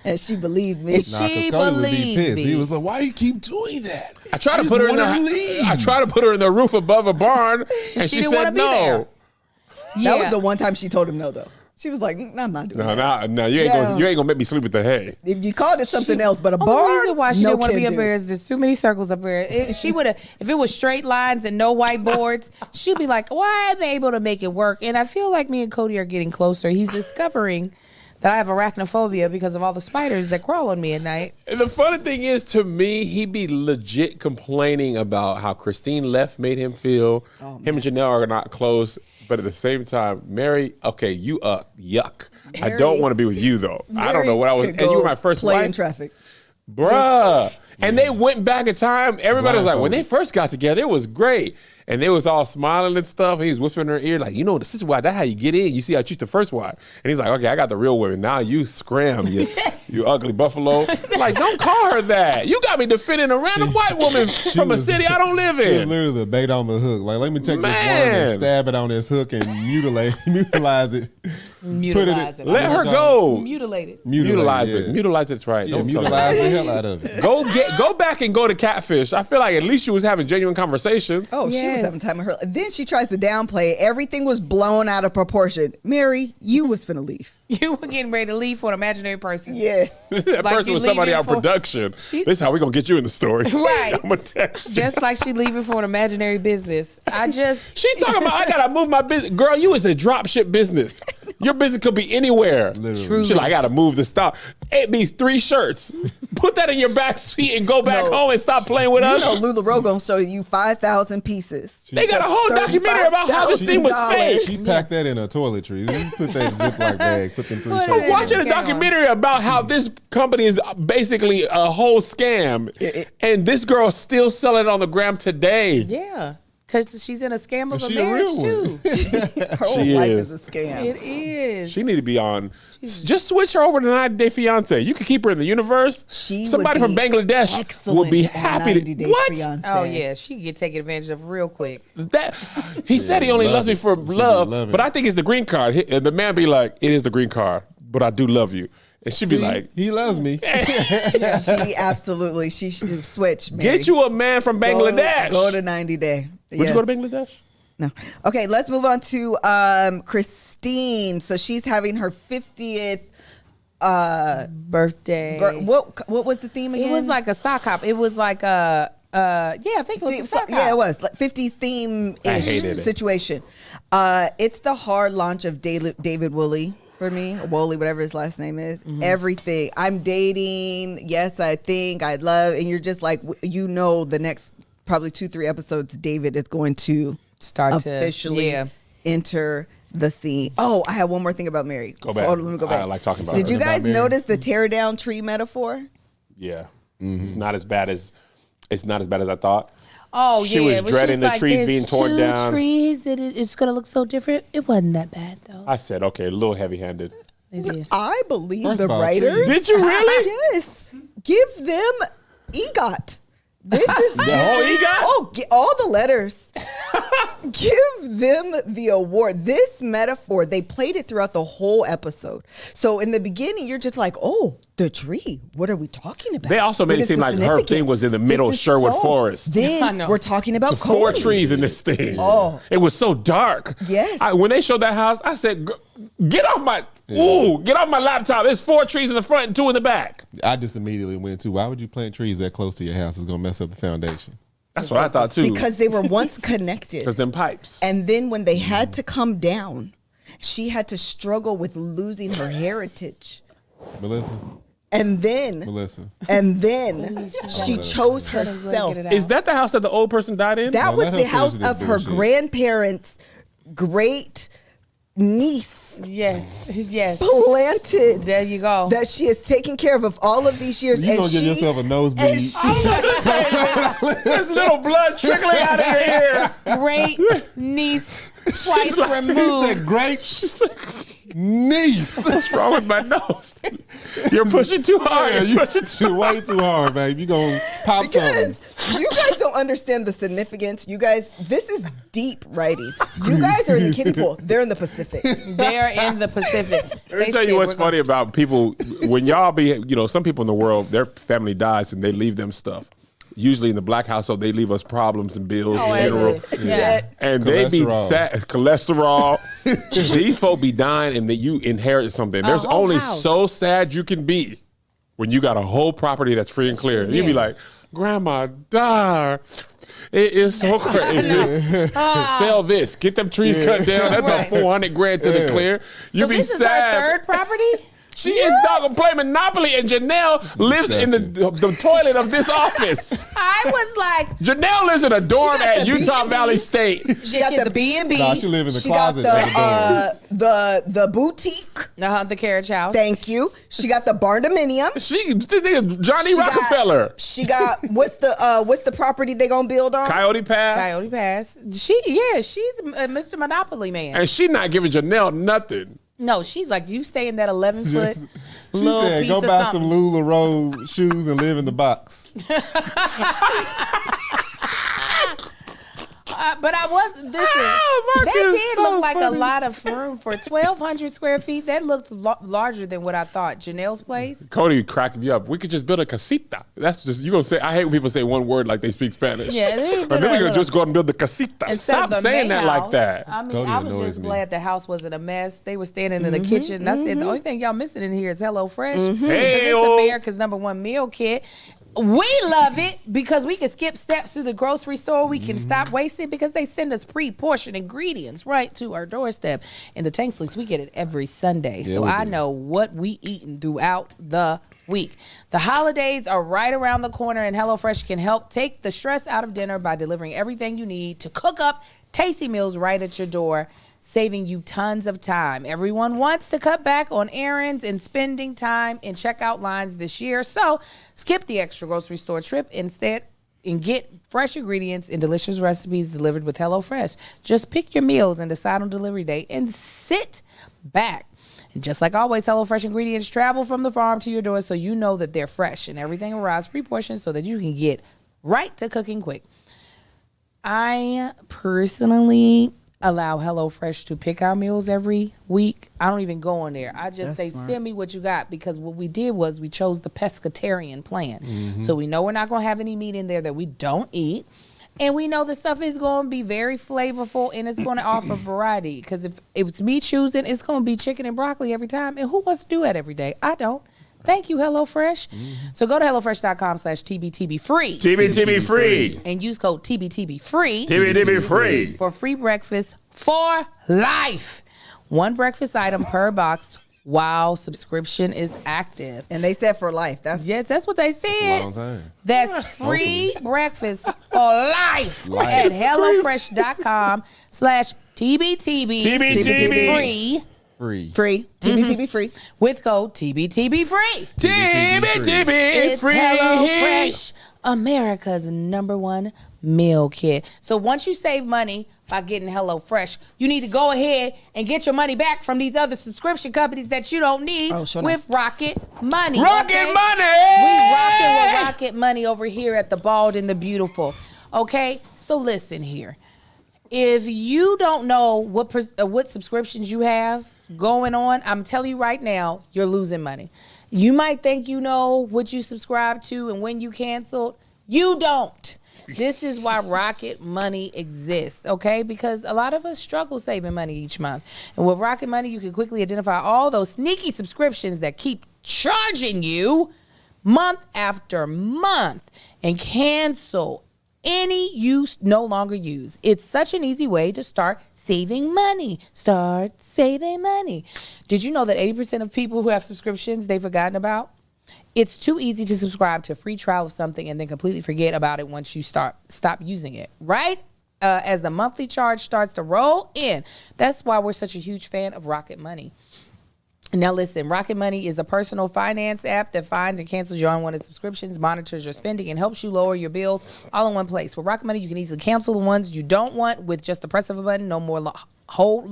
S1: And she believed me.
S4: Nah, 'cause
S3: She
S4: Cody would be
S3: believed
S4: pissed.
S3: me.
S4: He was like, why do you keep doing that?
S2: I tried to
S4: just
S2: put her in
S4: want her to
S2: the.
S4: leave.
S2: I tried to put her in the roof above a barn, and
S3: She
S2: she,
S3: didn't wanna
S2: said
S3: be there.
S2: no.
S1: That was the one time she told him no, though. She was like, I'm not doing that.
S2: No, you ain't gonna make me sleep with the hay.
S1: If you called it something else, but a
S3: The
S1: barn,
S3: reason why she
S1: no
S3: didn't want to
S1: can
S3: be up
S1: do.
S3: there is there's too many circles up there. She would have, if it was straight lines and no whiteboards, she'd be like, why am I able to make it work? And I feel like me and Cody are getting closer. He's discovering that I have arachnophobia because of all the spiders that crawl on me at night.
S2: And the funny thing is, to me, he be legit complaining about how Christine left made him feel. Him and Janelle are not close, but at the same time, Mary, okay, you yuck. I
S1: Mary-
S2: don't want to be with you though. I don't know what I was.
S1: Could
S2: And you were
S1: go
S2: my first
S1: play
S2: wife,
S1: in traffic.
S2: bruh. And they went back in time. Everybody was like, when
S4: Blindfolded.
S2: they first got together, it was great. And they was all smiling and stuff. And he was whispering in her ear, like, this is why, that's how you get in. You see how I treat the first wife. And he's like, okay, I got the real women. Now you scram, you ugly buffalo. Like, don't call her that. You got me defending a random white woman from a city I don't live
S4: She was
S2: in.
S4: literally the bait on the hook. Like, let me take this worm
S2: Man.
S4: and stab it on this hook and mutilize it.
S3: Mutilize it.
S2: Let her go.
S3: Mutilate it.
S2: Mutilize
S4: yeah.
S2: it. Mutilize it's right.
S4: Yeah,
S2: Don't tell her.
S4: mutilize the hell out of it.
S2: Go back and go to Catfish. I feel like at least she was having genuine conversations.
S1: Oh, she was
S3: Yes.
S1: having time with her. Then she tries to downplay it. Everything was blown out of proportion. Mary, you was finna leave.
S3: You were getting ready to leave for an imaginary person.
S1: Yes.
S2: That
S3: Like
S2: person
S3: you
S2: was somebody
S3: leaving
S2: on
S3: for-
S2: production.
S3: She-
S2: This is how we gonna get you in the story.
S3: Right.
S2: I'm gonna text you.
S3: Just like she leaving for an imaginary business.
S2: She talking about I gotta move my business. Girl, you is a drop ship business. Your business could be anywhere.
S4: Literally.
S3: True.
S2: She like, I gotta move the stock. It be 3 shirts. Put that in your back seat and go back
S1: No.
S2: home and stop playing with
S1: You
S2: us.
S1: know LuLaRoe gonna show you 5,000 pieces.
S2: They got a whole documentary about how this thing was
S1: $35,000.
S2: fake.
S4: She packed that in a toiletry. You put that in a Ziploc bag. Put them 3
S3: Put it
S4: shirts
S3: in.
S4: in.
S2: Watching a documentary about how this company is basically a whole scam, and this girl still selling it on the gram today.
S3: Yeah. Because she's in a scam of
S4: Is
S3: a
S4: she a
S3: marriage,
S4: real
S3: too.
S1: Her whole
S2: She
S1: life
S2: is.
S1: is a scam.
S3: It is.
S2: She need to be on. Just switch her over to 90 Day Fiance. You can keep her in the universe.
S1: She
S2: Somebody
S1: would
S2: from
S1: be
S2: Bangladesh
S1: excellent
S2: would be
S1: on
S2: happy
S1: 90
S2: to.
S1: Day
S2: What?
S1: Fiancé.
S3: Oh, yeah. She can get taken advantage of real quick.
S2: That he said he only
S4: love
S2: loves me
S4: it.
S2: for
S4: She be
S2: love,
S4: loving
S2: but
S4: it.
S2: I think it's the green card. And the man be like, "It is the green card, but I do love you," and she'd be
S4: See,
S2: like,
S4: he loves me.
S1: She absolutely, she should switch. Mary.
S2: "Get you a man from Bangladesh."
S1: Go to 90 Day.
S2: Would you go to Bangladesh?
S1: No. Okay, let's move on to Christine. So she's having her 50th.
S3: Birthday.
S1: What was the theme again?
S3: It was like a sock hop. It was like a, I think it was a sock hop.
S1: Yeah, it was like 50s theme
S2: I hated it.
S1: situation. It's the hard launch of David Woolley for me, Woolley, whatever his last name is.
S3: Mm-hmm.
S1: Everything. I'm dating. Yes, I think I'd love. And you're just like, the next probably 2-3 episodes, David is going to
S3: Start to-
S1: officially
S3: yeah.
S1: enter the scene. Oh, I have one more thing about Mary.
S2: Go back.
S1: Let me go back.
S2: I like talking about
S1: Did
S2: her.
S1: you guys
S4: About Mary.
S1: notice the tear down tree metaphor?
S2: Yeah, it's not as bad as I thought.
S3: Oh,
S2: She
S3: yeah.
S2: was
S3: but
S2: dreading
S3: she's
S2: the
S3: like,
S2: trees
S3: "There's
S2: being torn
S3: two
S2: down."
S3: trees and it's going to look so different. It wasn't that bad, though.
S2: I said, okay, a little heavy-handed.
S3: It is.
S1: I believe
S4: First
S1: the
S4: of all,
S1: writers.
S2: Did you really?
S1: Yes. Give them EGOT. This is
S2: The whole EGOT?
S1: Oh, all the letters. Give them the award. This metaphor, they played it throughout the whole episode. So in the beginning, you're just like, oh, the tree. What are we talking about?
S2: They also made
S1: What
S2: it
S1: is
S2: seem
S1: the
S2: like her
S1: significance?
S2: thing was in the middle of
S1: This is
S2: Sherwood Forest.
S3: I
S1: Then
S3: know.
S1: we're talking about
S2: 4
S1: Cody.
S2: trees in this thing.
S1: Oh.
S2: It was so dark.
S1: Yes.
S2: When they showed that house, I said, get off my laptop. There's 4 trees in the front and 2 in the back.
S4: I just immediately went to, why would you plant trees that close to your house? It's going to mess up the foundation.
S2: That's what I thought too.
S1: Because they were once connected.
S2: Because them pipes.
S1: And then when they had to come down, she had to struggle with losing her heritage.
S4: Melissa.
S1: And then she chose herself.
S2: Is that the house that the old person died in?
S1: That
S4: No,
S1: was
S4: let
S1: the
S4: her
S1: house
S4: finish
S1: of
S4: this
S1: her
S4: bullshit.
S1: grandparents' great niece
S3: Yes.
S1: planted
S3: There you go.
S1: that she has taken care of all of these years.
S4: You
S1: and
S4: gonna give
S1: she-
S4: yourself a
S1: and
S4: nosebleed.
S2: There's little blood trickling out of your ear.
S3: Great niece twice
S2: like-
S3: removed.
S4: Great niece.
S2: What's wrong with my nose? You're pushing too hard.
S4: Yeah,
S2: You're
S4: you
S2: pushing too
S4: way too hard, babe. You gonna pop
S1: Because
S4: something.
S1: you guys don't understand the significance. You guys, this is deep writing. You guys are in the kiddie pool. They're in the Pacific.
S3: They're in the Pacific.
S2: Let me tell you what's funny about people. When y'all be, some people in the world, their family dies and they leave them stuff. Usually in the black household, they leave us problems and bills in general.
S3: Yeah.
S2: And they be
S4: Cholesterol.
S2: sad, cholesterol. These folk be dying and that you inherit something. There's
S3: whole
S2: only
S3: house.
S2: so sad you can be when you got a whole property that's free and clear. You be like, Grandma died. It is so crazy. Sell this. Get them trees cut down. That's
S3: Right.
S2: about $400,000 to the clear. You
S3: So
S2: be
S3: this is
S2: sad.
S3: her third property?
S2: She is dog play Monopoly, and Janelle lives in the toilet of this office.
S3: I was like,
S2: Janelle lives in a dorm
S1: got
S2: at
S1: the
S2: Utah
S1: B&B.
S2: Valley State.
S1: She got the B&B.
S4: Nah, she live in the
S1: She got
S4: closet at
S1: the boutique.
S3: the carriage house.
S1: Thank you. She got the barndominium.
S2: She this nigga Johnny
S1: She got-
S2: Rockefeller.
S1: She got what's the property they gonna build on?
S2: Coyote Pass.
S3: Coyote Pass. She's a Mr. Monopoly man.
S2: And she not giving Janelle nothing.
S3: No, she's like, you stay in that 11-foot
S4: She
S3: little
S4: said,
S3: piece
S4: go
S3: of
S4: buy
S3: something.
S4: some LuLaRoe shoes and live in the box.
S3: But I wasn't. Listen, that did look like a lot of room for 1,200 square feet. That looked larger than what I thought. Janelle's place.
S2: Cody cracked me up. We could just build a casita. That's just, you gonna say, I hate when people say one word like they speak Spanish.
S3: Yeah, they
S2: But then we gonna just go and build the casita.
S3: Instead
S2: Stop
S3: of the
S2: saying
S3: main
S2: that like
S3: house.
S2: that.
S3: I mean,
S4: Cody
S3: I was
S4: annoys
S3: just
S4: me.
S3: glad the house wasn't a mess. They were standing in the kitchen. And I said, the only thing y'all missing in here is Hello Fresh. Because
S2: Hey-o.
S3: it's America's #1 meal kit. We love it because we can skip steps to the grocery store. We can stop wasting because they send us pre-portioned ingredients right to our doorstep. In the Tank Sleeves, we get it every Sunday. So
S4: we
S3: I
S4: do.
S3: know what we eating throughout the week. The holidays are right around the corner, and HelloFresh can help take the stress out of dinner by delivering everything you need to cook up tasty meals right at your door, saving you tons of time. Everyone wants to cut back on errands and spending time in checkout lines this year, so skip the extra grocery store trip instead and get fresh ingredients and delicious recipes delivered with HelloFresh. Just pick your meals and decide on delivery day and sit back. And just like always, HelloFresh ingredients travel from the farm to your door so you know that they're fresh and everything arrives pre-portioned so that you can get right to cooking quick. I personally allow HelloFresh to pick our meals every week. I don't even go on there. I just say, send me what you got, because what we did was we chose the pescatarian plan. So we know we're not going to have any meat in there that we don't eat. And we know the stuff is going to be very flavorful and it's going to offer variety. Because if it's me choosing, it's going to be chicken and broccoli every time. And who wants to do that every day? I don't. Thank you, HelloFresh. So go to HelloFresh.com/TBTB free.
S2: TBTB free.
S3: And use code TBTB free.
S2: TBTB free.
S3: For free breakfast for life. One breakfast item per box while subscription is active.
S1: And they said for life. That's
S3: Yes, that's what they said.
S4: Long time.
S3: That's free breakfast for life at HelloFresh.com/TBTB
S2: TBTB.
S3: free
S4: Free.
S1: TBTB free.
S3: with code TBTB free.
S2: TBTB
S3: It's
S2: free.
S3: HelloFresh, America's #1 meal kit. So once you save money by getting HelloFresh, you need to go ahead and get your money back from these other subscription companies that you don't need with Rocket Money.
S2: Rocket Money.
S3: We rocking with Rocket Money over here at the Bald and the Beautiful. Okay? So listen here. if you don't know what subscriptions you have going on, I'm telling you right now, you're losing money. You might think you know what you subscribe to and when you canceled. You don't. This is why Rocket Money exists, okay? Because a lot of us struggle saving money each month. And with Rocket Money, you can quickly identify all those sneaky subscriptions that keep charging you month after month and cancel any you no longer use. It's such an easy way to start saving money. Start saving money. Did you know that 80% of people who have subscriptions they've forgotten about? It's too easy to subscribe to a free trial of something and then completely forget about it once you stop using it, right? As the monthly charge starts to roll in. That's why we're such a huge fan of Rocket Money. Now listen, Rocket Money is a personal finance app that finds and cancels your unwanted subscriptions, monitors your spending, and helps you lower your bills all in one place. With Rocket Money, you can easily cancel the ones you don't want with just the press of a button. No more hold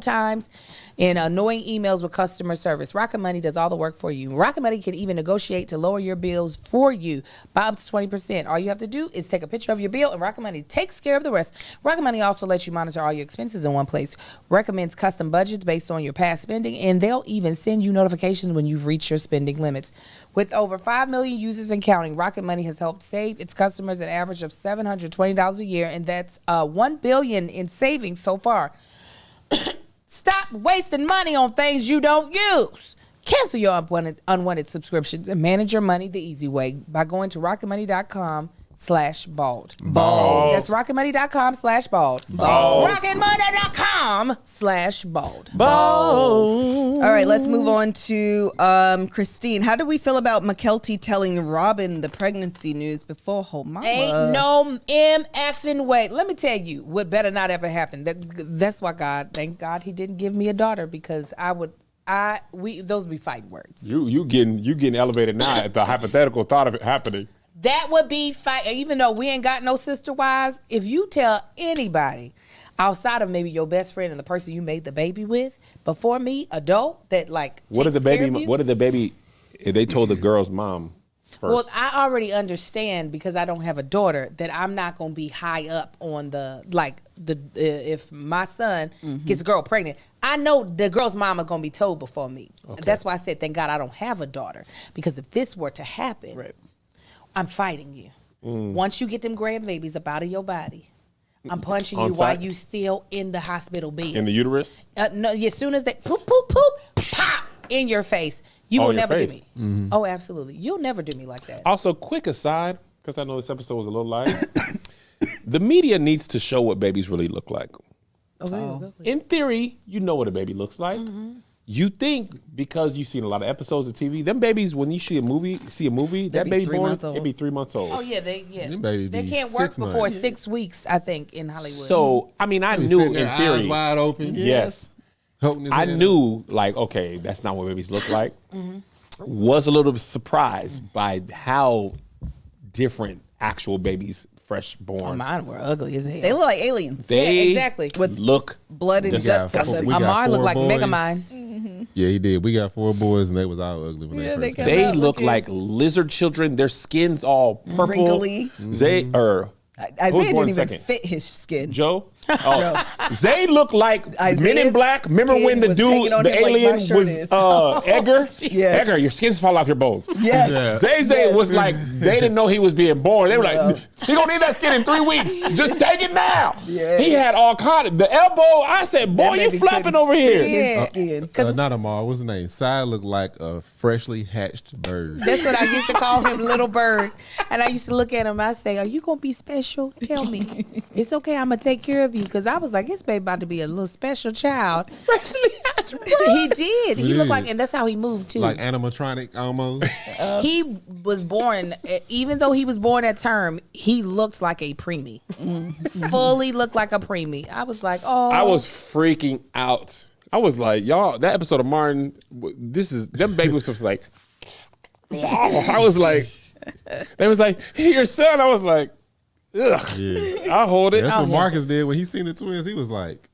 S3: times, and annoying emails with customer service. Rocket Money does all the work for you. Rocket Money can even negotiate to lower your bills for you by up to 20%. All you have to do is take a picture of your bill, and Rocket Money takes care of the rest. Rocket Money also lets you monitor all your expenses in one place, recommends custom budgets based on your past spending, and they'll even send you notifications when you've reached your spending limits. With over 5 million users and counting, Rocket Money has helped save its customers an average of $720 a year, and that's $1 billion in savings so far. Stop wasting money on things you don't use. Cancel your unwanted subscriptions and manage your money the easy way by going to rocketmoney.com/bald.
S2: Bald.
S3: That's rocketmoney.com/bald. Bald. Rocketmoney.com/bald.
S2: Bald.
S1: All right, let's move on to Christine. How do we feel about McKelty telling Robin the pregnancy news before her mama?
S3: Ain't no MFing way. Let me tell you what better not ever happen. That's why thank God he didn't give me a daughter, because those would be fighting words.
S2: You getting elevated now at the hypothetical thought of it happening.
S3: That would be fight. Even though we ain't got no sister wives, if you tell anybody outside of maybe your best friend and the person you made the baby with before me, adult, that like
S2: What did the
S3: takes care of
S2: baby?
S3: you,
S2: What did the baby? They told the girl's mom first.
S3: well, I already understand, because I don't have a daughter, that I'm not gonna be high up on the if my son gets a girl pregnant, I know the girl's mama gonna be told before me.
S2: Okay.
S3: That's why I said thank God I don't have a daughter, because if this were to happen,
S1: Right.
S3: I'm fighting you. Once you get them grandbabies up out of your body, I'm punching
S2: On
S3: you while
S2: site?
S3: you still in the hospital bed.
S2: in the uterus.
S3: No, as soon as they poop, poop, poop, pop in your face, you
S2: Oh,
S3: will
S2: your
S3: never do
S2: face.
S3: me. Oh, absolutely. You'll never do me like that.
S2: Also, quick aside, because I know this episode was a little light. The media needs to show what babies really look like. In theory, you know what a baby looks like. You think because you've seen a lot of episodes of TV, them babies, when you see a movie, that
S1: be
S2: baby
S1: 3
S2: born,
S1: months old.
S2: it'd be 3 months old.
S3: Oh yeah,
S4: Them baby
S3: they
S4: be
S3: can't work
S4: 6
S3: before
S4: months.
S3: 6 weeks, I think, in Hollywood.
S2: So, I mean, I
S4: They
S2: knew
S4: sitting there,
S2: in theory.
S4: eyes wide open.
S2: Yes.
S4: Holding his
S2: I
S4: head
S2: knew, like, okay, that's not what babies look like. Was a little bit surprised by how different actual babies, fresh born,
S3: mine were ugly as hell.
S1: They look like aliens.
S2: they
S3: Yeah, exactly.
S1: With
S2: look
S1: blood and guts.
S2: disgusting.
S4: We got
S3: Amar looked
S4: 4
S3: like
S4: boys.
S3: Megamind.
S4: Yeah, he did. We got 4 boys, and they was all ugly when
S1: Yeah,
S4: they
S1: they
S4: first
S1: got-
S4: came.
S2: They
S1: Not
S2: look
S1: looking-
S2: like lizard children. Their skin's all purple.
S1: Wrinkly.
S2: Zay or
S1: Isaiah
S2: born
S1: didn't even
S2: second?
S1: fit his skin.
S2: Joe. Oh, Zay looked like Men in
S1: Isaiah's
S2: Black. Remember
S1: skin
S2: when the
S1: was
S2: dude,
S1: hanging on
S2: the
S1: him like my
S2: alien,
S1: shirt
S2: was
S1: is.
S2: Edgar?
S1: Yeah.
S2: Edgar, your skins fall off your bones.
S1: Yes.
S4: Yeah.
S2: Zay
S1: Yes.
S2: was like, they didn't know he was being born. They were like, he gonna need that skin in 3 weeks. Just take it now.
S1: Yeah.
S2: He had all kind of, the elbow, I said, boy,
S1: That
S2: you
S1: baby
S2: flapping
S1: couldn't
S2: over
S1: fit
S2: here.
S1: his skin.
S4: Not Amar. What's his name? Sai looked like a freshly hatched bird.
S3: That's what I used to call him, Little Bird. And I used to look at him. I say, "Are you gonna be special? Tell me. It's okay. I'm gonna take care of you." Because I was like, "This baby about to be a little special child." He did. He looked like, and that's how he moved too.
S4: Like animatronic almost.
S3: He was born, even though he was born at term, he looked like a preemie. Fully looked like a preemie. I was like, oh.
S2: I was freaking out. I was like, y'all, that episode of Martin, them baby was just like, I was like, they was like, "Hey, your son." I was like, ugh,
S4: Yeah.
S2: I'll hold it.
S4: That's what Marcus did when he seen the twins. He was like,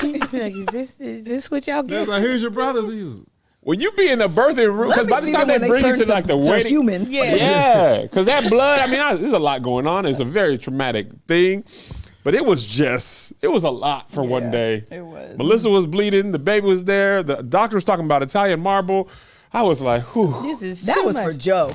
S3: He's like, is this what y'all
S4: he was
S3: get?
S4: like, "Here's your brothers." He was.
S2: When you be in the birthing room, because by the time they bring you to like the waiting,
S1: humans.
S3: Yeah.
S2: yeah, because that blood, I mean, there's a lot going on. It's a very traumatic thing. But it was a lot for one day.
S1: it was.
S2: Melissa was bleeding. The baby was there. The doctor was talking about Italian marble. I was like, whew.
S1: That was for Joe.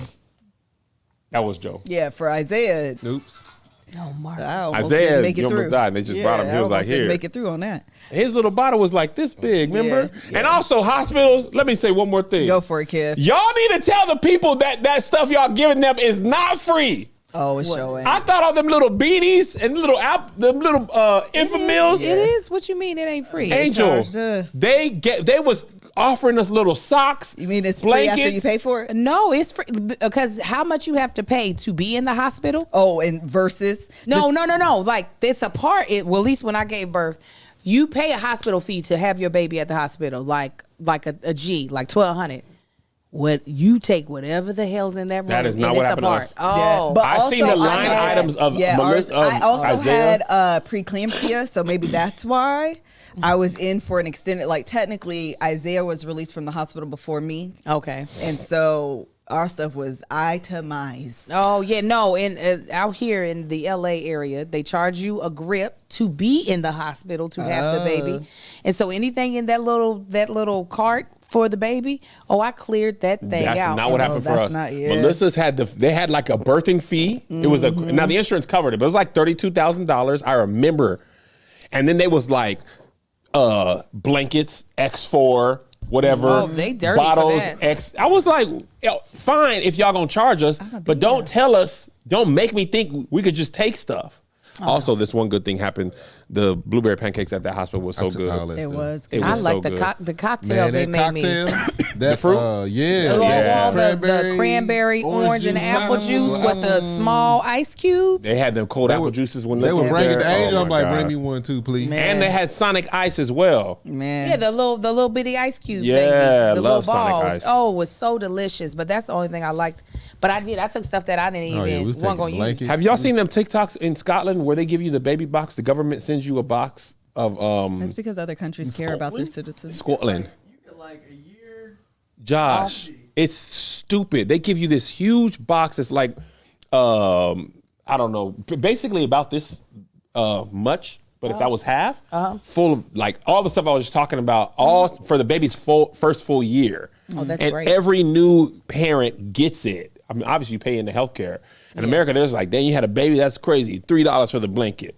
S2: That was Joe.
S1: Yeah, for Isaiah.
S4: Oops.
S3: No, Mark.
S2: Isaiah almost died, and they just brought him. He was like, here.
S1: Make it through on that.
S2: His little bottle was like this big, remember?
S1: Yeah.
S2: And also hospitals, let me say one more thing.
S1: Go for it, Kev.
S2: Y'all need to tell the people that stuff y'all giving them is not free.
S1: Oh, it's showing.
S2: I thought all them little beanies and them little Infamils.
S3: It is. What you mean it ain't free?
S2: Angel, they was offering us little socks.
S1: You mean it's
S2: blankets.
S1: free after you pay for it?
S3: No, it's free because how much you have to pay to be in the hospital?
S1: Oh, and versus
S3: No. Like it's a part. Well, at least when I gave birth, you pay a hospital fee to have your baby at the hospital, like a G, like $1,200. What you take whatever the hell's in that room.
S2: That is not what happened to us.
S3: Oh,
S1: But
S2: I've seen the line items of Melissa.
S1: I also
S2: Isaiah.
S1: had preeclampsia, so maybe that's why I was in for an extended. Like technically, Isaiah was released from the hospital before me,
S3: okay.
S1: and so our stuff was itemized.
S3: Oh yeah, no. And out here in the LA area, they charge you a grip to be in the hospital to have the baby, and so anything in that little cart for the baby, I cleared that thing out.
S2: That's not what happened for us.
S1: Yeah.
S2: Melissa's they had like a birthing fee. It was now the insurance covered it, but it was like $32,000. I remember, and then they was like blankets X4. Whatever.
S3: Oh, they dirty
S2: bottles
S3: for that.
S2: X. I was like, fine if y'all gonna charge us, but don't tell us. Don't make me think we could just take stuff. Also, this one good thing happened. The blueberry pancakes at that hospital was so good.
S1: It was.
S2: It
S3: I
S2: was
S3: like
S2: so good.
S3: the cocktail they made me.
S4: That
S2: fruit?
S3: The cranberry, orange, and apple juice with the small ice cubes.
S2: They had them cold apple juices when
S4: They would bring it to Angel.
S2: Oh
S4: I'm like, bring me one too, please.
S1: Man.
S2: And they had Sonic Ice as well.
S1: Man.
S3: Yeah, the little bitty ice cubes.
S2: Yeah,
S3: baby. The
S2: love
S3: little balls.
S2: Sonic Ice.
S3: Oh, it was so delicious. But that's the only thing I liked. But I took stuff that I didn't even
S4: we was
S3: wasn't
S4: taking
S3: gonna use.
S2: Have y'all seen them TikToks in Scotland where they give you the baby box? The government sends you a box of
S1: That's because other countries care about their citizens.
S2: Scotland.
S5: You get like a year.
S2: Josh, it's stupid. They give you this huge box that's like, I don't know, basically about this much. But if that was half, full of like all the stuff I was just talking about, all for the baby's first full year.
S3: Oh, that's
S2: and
S3: great.
S2: every new parent gets it. I mean, obviously you pay into healthcare. In America, there's like, then you had a baby, that's crazy. $3 for the blanket.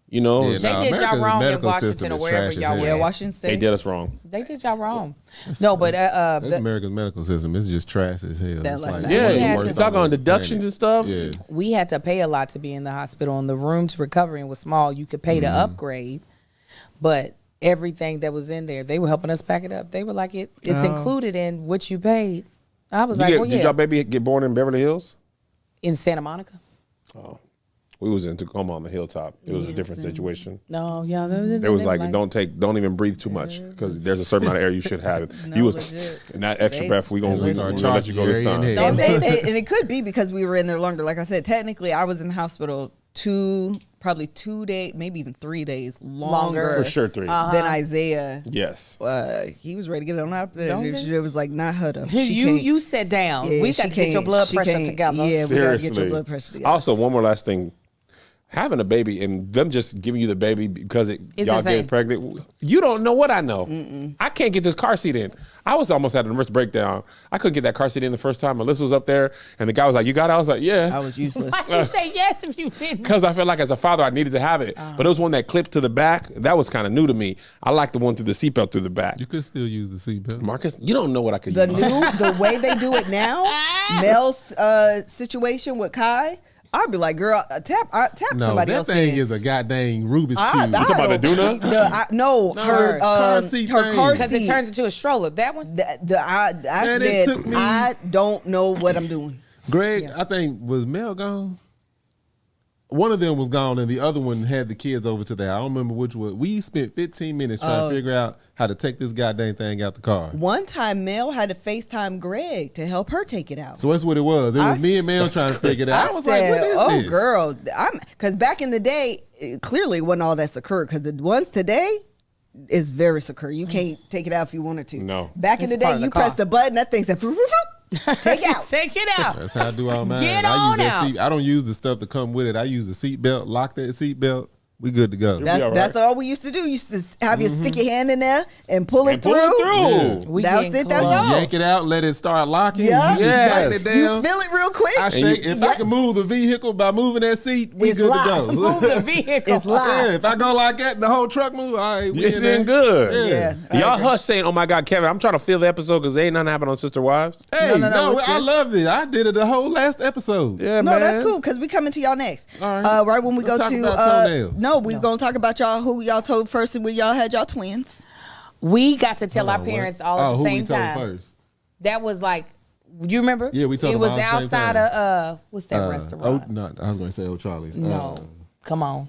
S2: You know,
S4: Yeah,
S3: They did y'all wrong in Washington or wherever y'all were.
S1: Yeah, Washington State.
S2: they did us wrong.
S3: They did y'all wrong. No, but
S4: That's America's medical system. It's just trash as hell.
S1: That
S4: It's
S1: last
S4: like
S1: night.
S2: Yeah,
S4: one of the
S3: had
S2: you
S3: to-
S4: worst
S2: doggone
S4: on the
S2: deductions and
S4: planet.
S2: stuff.
S4: Yeah.
S3: we had to pay a lot to be in the hospital, and the room to recovering was small. You could pay to upgrade, but everything that was in there, they were helping us pack it up. They were like, it's included in what you paid. I was like, well,
S2: Did y'all baby get born in Beverly Hills?
S3: in Santa Monica.
S2: Oh, we was in Tacoma on the hilltop. It was a different situation.
S3: No, yeah,
S2: They was like, don't even breathe too much because there's a certain amount of air you should have. You was
S1: legit.
S2: and that extra breath. We gonna
S4: start
S2: let you go this
S4: charging
S2: time.
S4: your
S1: And it could be because we were in there longer. Like I said, technically, I was in the hospital probably 2 days, maybe even 3 days longer.
S2: For sure, 3.
S1: Than Isaiah.
S2: Yes.
S1: He was ready to get on up there.
S3: Don't
S1: And
S3: they?
S1: it was like, not her.
S3: You sit down.
S1: Yeah,
S3: We
S1: she
S3: got to get your
S1: can't-
S3: blood
S1: she
S3: pressure
S1: can't-
S3: together.
S1: Yeah, we got to
S2: Seriously.
S1: get your blood pressure together.
S2: Also, one more last thing. Having a baby and them just giving you the baby because
S3: It's
S2: y'all
S3: insane.
S2: getting pregnant. You don't know what I know. I can't get this car seat in. I was almost at a nervous breakdown. I couldn't get that car seat in the first time. Melissa was up there and the guy was like, you got it? I was like, yeah.
S1: I was useless.
S3: Why'd you say yes if you didn't?
S2: Because I felt like as a father, I needed to have it. But it was one that clipped to the back. That was kind of new to me. I like the one through the seatbelt through the back.
S4: You could still use the seatbelt.
S2: Marcus, you don't know what I could
S1: The
S2: use.
S1: the way they do it now, Mel's situation with Kai, I'd be like, girl, tap
S4: No,
S1: somebody
S4: that
S1: else
S4: thing
S1: in.
S4: is a goddamn Rubik's
S1: I-
S4: Cube.
S1: I
S2: You talking about the
S1: don't-
S2: Duna?
S1: No, her
S4: car seat
S1: her
S4: thing.
S1: car
S3: Because it
S1: seat.
S3: turns into a stroller. That one?
S1: I
S4: Man, it
S1: said,
S4: took me-
S1: I don't know what I'm doing.
S4: Greg, I think, was Mel gone? One of them was gone, and the other one had the kids over to there. I don't remember which one. We spent 15 minutes trying to figure out how to take this goddamn thing out the car.
S1: One time, Mel had to FaceTime Greg to help her take it out.
S4: So that's what it was. It was me and Mel trying to figure it out. I was like, what is this?
S1: Girl, because back in the day, clearly it wasn't all that secure. Because the ones today is very secure. You can't take it out if you wanted to.
S2: No.
S1: Back in
S3: It's
S1: the
S3: part
S1: day,
S3: of the
S1: you
S3: car.
S1: press the button, that thing said, take out.
S3: Take it out.
S4: That's how I do all mine.
S3: Get
S4: I
S3: on
S4: use that
S3: out.
S4: seat. I don't use the stuff to come with it. I use the seat belt, lock that seat belt, We good to go.
S1: That's all we used to do. You used to have your stick your hand in there and pull it through.
S4: Yeah.
S3: We
S1: That was
S3: getting
S1: it. That's
S3: close.
S1: all.
S4: Yank it out, let it start locking.
S1: Yeah.
S4: You just tighten it
S1: You
S4: down.
S1: feel it real quick.
S4: I shake. If I can move the vehicle by moving that seat, we
S1: It's
S4: good
S1: locked.
S4: to go.
S3: Move the vehicle.
S1: It's live.
S4: Yeah, if I go like that and the whole truck move, all right, we
S2: It's
S4: in there.
S2: in good.
S1: Yeah.
S2: Y'all hush saying, "Oh my God, Kevin, I'm trying to feel the episode because ain't nothing happened on Sister Wives."
S4: Hey,
S1: No, it's
S4: I
S1: good.
S4: loved it. I did it the whole last episode.
S2: Yeah,
S1: No,
S2: man.
S1: that's cool because we coming to y'all next.
S4: All right.
S1: Right when we
S4: Let's
S1: go
S4: talk
S1: to
S4: about toenails.
S1: no, we're gonna talk about y'all who y'all told first when y'all had y'all twins.
S3: We got to tell
S4: Hold
S3: our
S4: on,
S3: parents
S4: what?
S3: all at the
S4: who
S3: same
S4: we told
S3: time.
S4: first?
S3: That was like, you remember?
S4: Yeah, we told
S3: it
S4: them
S3: was
S4: all at the same
S3: outside
S4: time.
S3: of what's that restaurant?
S4: Oh, no, I was going to say Old Charlie's.
S3: No, come on.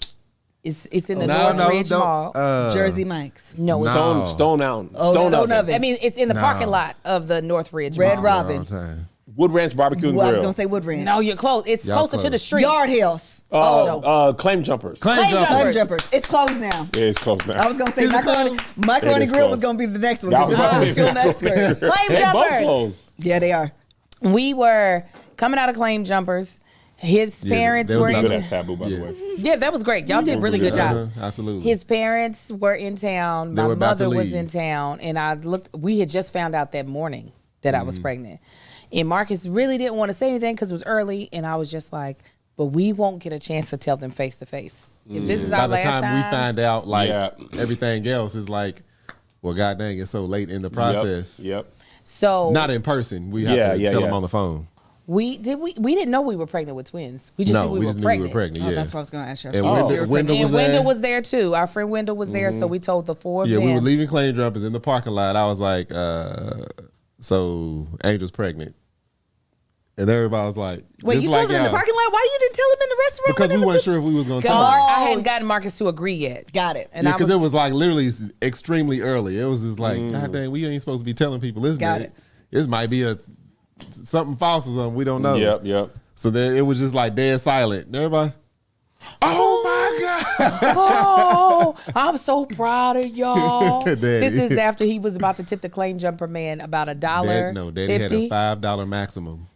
S3: It's in the
S4: No,
S3: Northridge
S4: don't.
S3: Mall.
S1: Jersey Mike's,
S3: no, it's
S4: No.
S2: Stone Out.
S1: Stone Oven.
S3: I mean, it's in the parking lot of the Northridge
S1: Red
S3: Mall.
S1: Robin.
S4: Wrong time.
S2: Wood Ranch Barbecue and
S1: Well, I was
S2: Grill.
S1: gonna say Wood Ranch.
S3: No, you're close. It's
S4: Y'all
S3: closer to the
S4: close.
S3: street.
S1: Yard Hills.
S2: Claim Jumpers.
S3: Claim
S1: Claim
S3: Jumpers.
S1: Jumpers. It's closed now.
S2: Yeah, it's close now.
S1: I was gonna say
S4: Is it
S1: macaroni
S2: It is
S1: grill
S2: closed.
S1: was gonna be the next one.
S2: That was
S1: because
S2: my
S1: it's still next
S2: favorite.
S1: week.
S3: Claim
S2: They both
S3: Jumpers.
S2: closed.
S1: Yeah, they are.
S3: We were coming out of Claim Jumpers. His
S4: Yeah,
S3: parents
S4: that was
S3: were
S4: not
S3: in.
S2: Good at Taboo, by the way.
S3: Yeah, that was great. Y'all did a really good job.
S4: Absolutely.
S3: His parents were in town.
S4: They
S3: My
S4: were about to
S3: mother was
S4: leave.
S3: in town, and I looked. We had just found out that morning that I was pregnant, and Marcus really didn't want to say anything because it was early, and I was just like, "But we won't get a chance to tell them face to face. If this is
S4: By
S3: our
S4: the
S3: last
S4: time we find out, like
S2: Yeah.
S4: everything else is like, well, god dang, it's so late in the process.
S2: Yep.
S3: so
S4: Not in person. We have
S2: Yeah,
S4: to
S2: yeah,
S4: tell
S2: yeah.
S4: them on the phone.
S3: we didn't know we were pregnant with twins. We just
S4: No,
S3: knew
S4: we
S3: we
S4: just
S3: were
S4: knew
S3: pregnant.
S4: we were pregnant.
S1: Oh,
S4: Yeah.
S1: that's what I was gonna ask you.
S4: And
S1: Oh,
S4: Wendell-
S1: you were
S4: Wendell
S1: pregnant.
S3: And
S4: was there.
S3: Wendell was there too. Our friend Wendell was there, so we told the four of
S4: Yeah,
S3: them.
S4: we were leaving Claim Jumpers in the parking lot. I was like, so Angel's pregnant. And everybody was like,
S1: Wait,
S4: just
S1: you
S4: like
S1: told them in the
S4: y'all.
S1: parking lot? Why you didn't tell them in the restaurant?
S4: Because
S1: when
S4: we
S1: they
S4: weren't
S1: was-
S4: sure if we was going to
S3: Cause
S4: tell them.
S3: I hadn't gotten Marcus to agree yet.
S1: Got it.
S3: And
S4: Yeah,
S3: I
S4: because
S3: was,
S4: it was like literally extremely early. It was just like, God dang, we ain't supposed to be telling people this.
S1: Got
S4: day.
S1: it.
S4: This might be something false or something. We don't know.
S2: Yep.
S4: So then it was just like dead silent. And everybody, oh my God.
S3: oh, I'm so proud of y'all.
S4: Daddy.
S3: This is after he was about to tip the Claim Jumper man about $1.
S4: Daddy had a $5 maximum.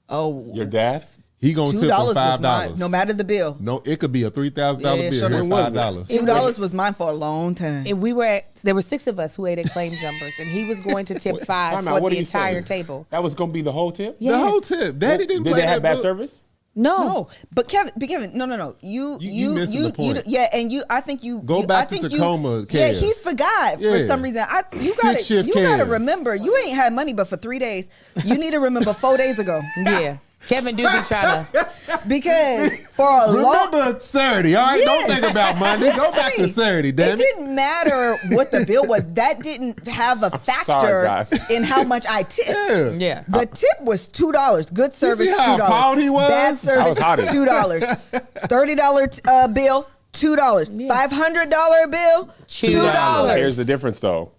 S1: Oh,
S2: Your dad?
S4: He gonna tip him
S1: $2 was
S4: $5.
S1: mine. No matter the bill.
S4: No, it could be a $3,000
S1: Yeah,
S4: bill.
S1: sure
S4: Here,
S1: enough.
S2: When was it?
S4: $5.
S1: $2 was mine for a long time.
S3: And there were 6 of us who ate at Claim Jumpers, and he was going to tip 5
S2: Time out,
S3: for
S2: what
S3: the
S2: are you saying?
S3: entire table.
S2: That was going to be the whole tip?
S3: Yes.
S4: The whole tip. Daddy didn't
S2: Did
S4: play
S2: they have
S4: that
S2: bad
S4: book.
S2: service?
S3: No.
S1: But Kevin, no. You
S4: missing the point.
S1: yeah, and I think you
S4: Go
S1: you,
S4: back
S1: I think
S4: to
S1: you-
S4: Tacoma,
S1: Yeah,
S4: Kev.
S1: he's forgot
S4: Yeah.
S1: for some reason. You
S4: Stick
S1: got
S4: shift
S1: you got to
S4: Kev.
S1: remember. You ain't had money but for 3 days. You need to remember 4 days ago
S3: Yeah. Kevin do be trying to.
S1: because for a long.
S4: Remember Saturday, all right? Don't
S1: Yes.
S4: think about Monday. Go back to Saturday, damn
S1: It
S4: it.
S1: didn't matter what the bill was. That didn't have a factor
S2: sorry, guys.
S1: in how much I tipped.
S4: Yeah.
S3: Yeah.
S1: The tip was $2. Good service,
S4: see how
S1: $2.
S4: appalled he was?
S1: Bad
S2: I was
S1: service,
S2: hot as-
S1: $2. $30 bill, $2. $500 bill, $2.
S2: Here's the difference, though.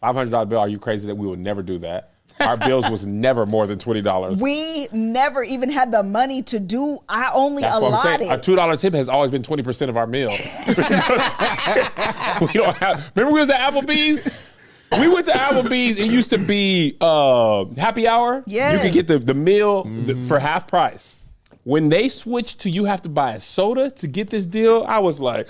S2: $500 bill, are you crazy that we would never do that? Our bills was never more than $20.
S1: We never even had the money to do. I only
S2: That's what I'm
S1: allotted.
S2: saying. Our $2 tip has always been 20% of our meal. We don't have. Remember we was at Applebee's? We went to Applebee's. It used to be happy hour.
S1: Yeah.
S2: You could get the meal for half price. When they switched to you have to buy a soda to get this deal, I was like,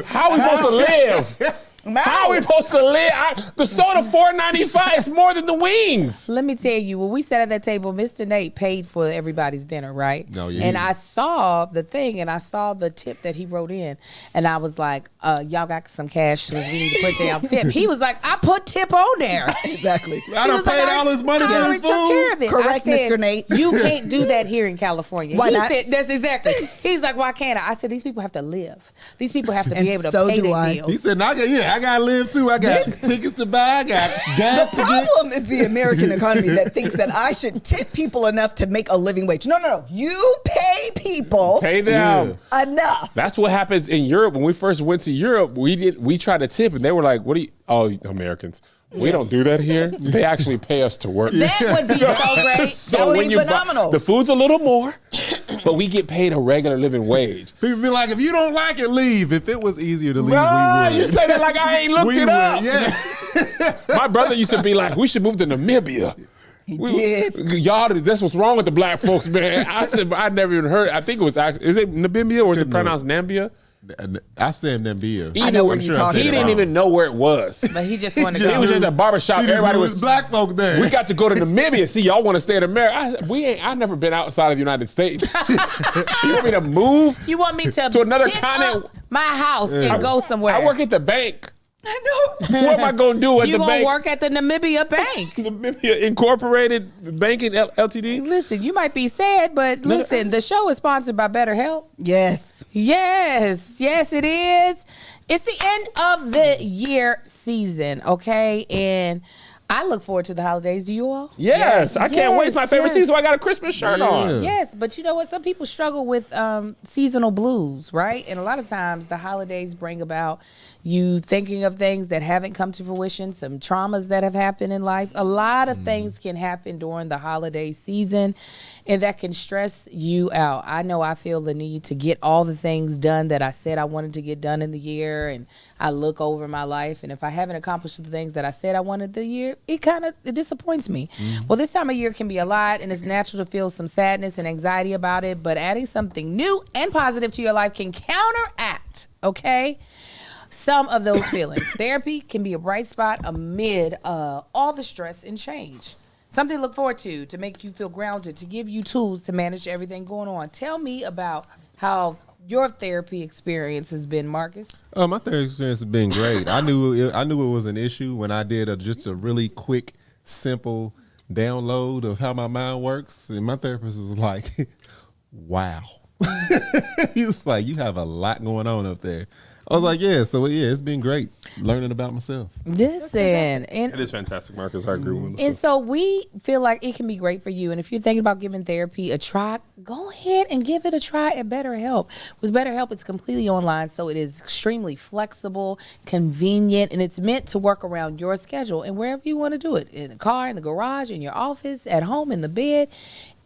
S2: how are we supposed to live? How are we supposed to live? The soda $4.95 is more than the wings.
S3: Let me tell you, when we sat at that table, Mr. Nate paid for everybody's dinner, right?
S4: Oh, yeah.
S3: And I saw the thing, and I saw the tip that he wrote in, and I was like, y'all got some cash because we need to put down tip. He was like, I put tip on there.
S1: Exactly.
S4: I done paid all this money
S3: I
S4: for
S3: already
S4: this
S3: took care of
S4: food.
S3: it.
S1: Correct,
S3: I said,
S1: Mr. Nate.
S3: You can't do that here in California.
S1: Why
S3: He
S1: not?
S3: said, that's exactly. He's like, why can't I? I said, these people have to live. These people have to
S1: And
S3: be able to
S1: so
S3: pay
S1: do
S3: their
S1: I.
S3: bills.
S4: He said, I gotta live too. I got tickets to buy. I got gas
S1: The
S4: to get.
S1: problem is the American economy that thinks that I should tip people enough to make a living wage. No. You pay people
S2: Pay them.
S1: enough.
S2: That's what happens in Europe. When we first went to Europe, we tried to tip, and they were like, "What do you? Oh, Americans, we don't do that here. They actually pay us to work."
S3: That would be so great.
S1: That would be
S2: buy-
S1: phenomenal.
S2: the food's a little more, but we get paid a regular living wage.
S4: People be like, if you don't like it, leave. If it was easier to leave,
S2: Bruh,
S4: we
S2: you
S4: would.
S2: say that like I ain't looked
S4: We
S2: it
S4: would,
S2: up.
S4: yeah.
S2: My brother used to be like, "We should move to Namibia."
S1: He did.
S2: Y'all, that's what's wrong with the black folks, man. I said, I never even heard. I think it was actually, is it Namibia or is it pronounced Nambia?
S4: I said Nambia.
S1: I know where you're talking
S2: He didn't even know where it was.
S3: But he just wanted to
S2: He
S3: go.
S2: was just at a barbershop. Everybody was
S4: black folk there.
S2: We got to go to Namibia. See, y'all want to stay in America? I've never been outside of the United States. You want me to move?
S3: You want me to
S2: another
S3: pick
S2: continent?
S3: up my house and go somewhere?
S2: I work at the bank.
S1: I know.
S2: What am I going to do at
S3: You
S2: the
S3: gonna
S2: bank?
S3: work at the Namibia Bank?
S2: Namibia Incorporated Banking Ltd.
S3: Listen, you might be sad, but listen, the show is sponsored by BetterHelp.
S1: Yes.
S3: Yes, it is. It's the end of the year season, okay? And I look forward to the holidays. Do you all?
S2: Yes, I can't wait. It's my favorite
S3: yes.
S2: season. So I got a Christmas shirt on.
S3: Yes, but you know what? Some people struggle with seasonal blues, right? And a lot of times the holidays bring about you thinking of things that haven't come to fruition, some traumas that have happened in life. A lot of things can happen during the holiday season, and that can stress you out. I know I feel the need to get all the things done that I said I wanted to get done in the year, and I look over my life, and if I haven't accomplished the things that I said I wanted the year, it disappoints me. Well, this time of year can be a lot, and it's natural to feel some sadness and anxiety about it, but adding something new and positive to your life can counteract, okay, some of those feelings. Therapy can be a bright spot amid all the stress and change. Something to look forward to make you feel grounded, to give you tools to manage everything going on. Tell me about how your therapy experience has been, Marcus.
S4: My therapy experience has been great. I knew it was an issue when I did just a really quick, simple download of how my mind works, and my therapist was like, "Wow." He was like, "You have a lot going on up there." I was like, yeah, so yeah, it's been great learning about myself.
S3: Listen, and
S2: It is fantastic, Marcus. I agree with you.
S3: And so we feel like it can be great for you. And if you're thinking about giving therapy a try, go ahead and give it a try at BetterHelp. With BetterHelp, it's completely online, so it is extremely flexible, convenient, and it's meant to work around your schedule and wherever you want to do it. In the car, in the garage, in your office, at home, in the bed.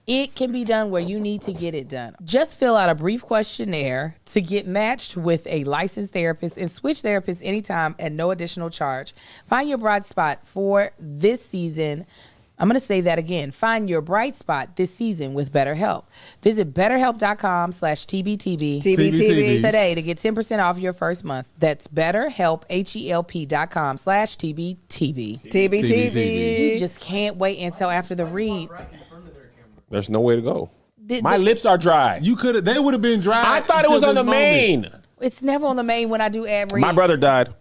S3: It can be done where you need to get it done. Just fill out a brief questionnaire to get matched with a licensed therapist and switch therapists anytime at no additional charge. Find your bright spot for this season. I'm going to say that again. Find your bright spot this season with BetterHelp. Visit BetterHelp.com/TBTB
S1: TBTB.
S3: today to get 10% off your first month. That's BetterHelp, HELP.com/TBTB.
S1: TBTB.
S3: You just can't wait until after the read.
S5: Right in front of their camera.
S2: There's no way to go. My lips are dry.
S4: They would have been dry.
S2: I thought it was on the main.
S3: It's never on the main when I do ad read.
S2: My brother died.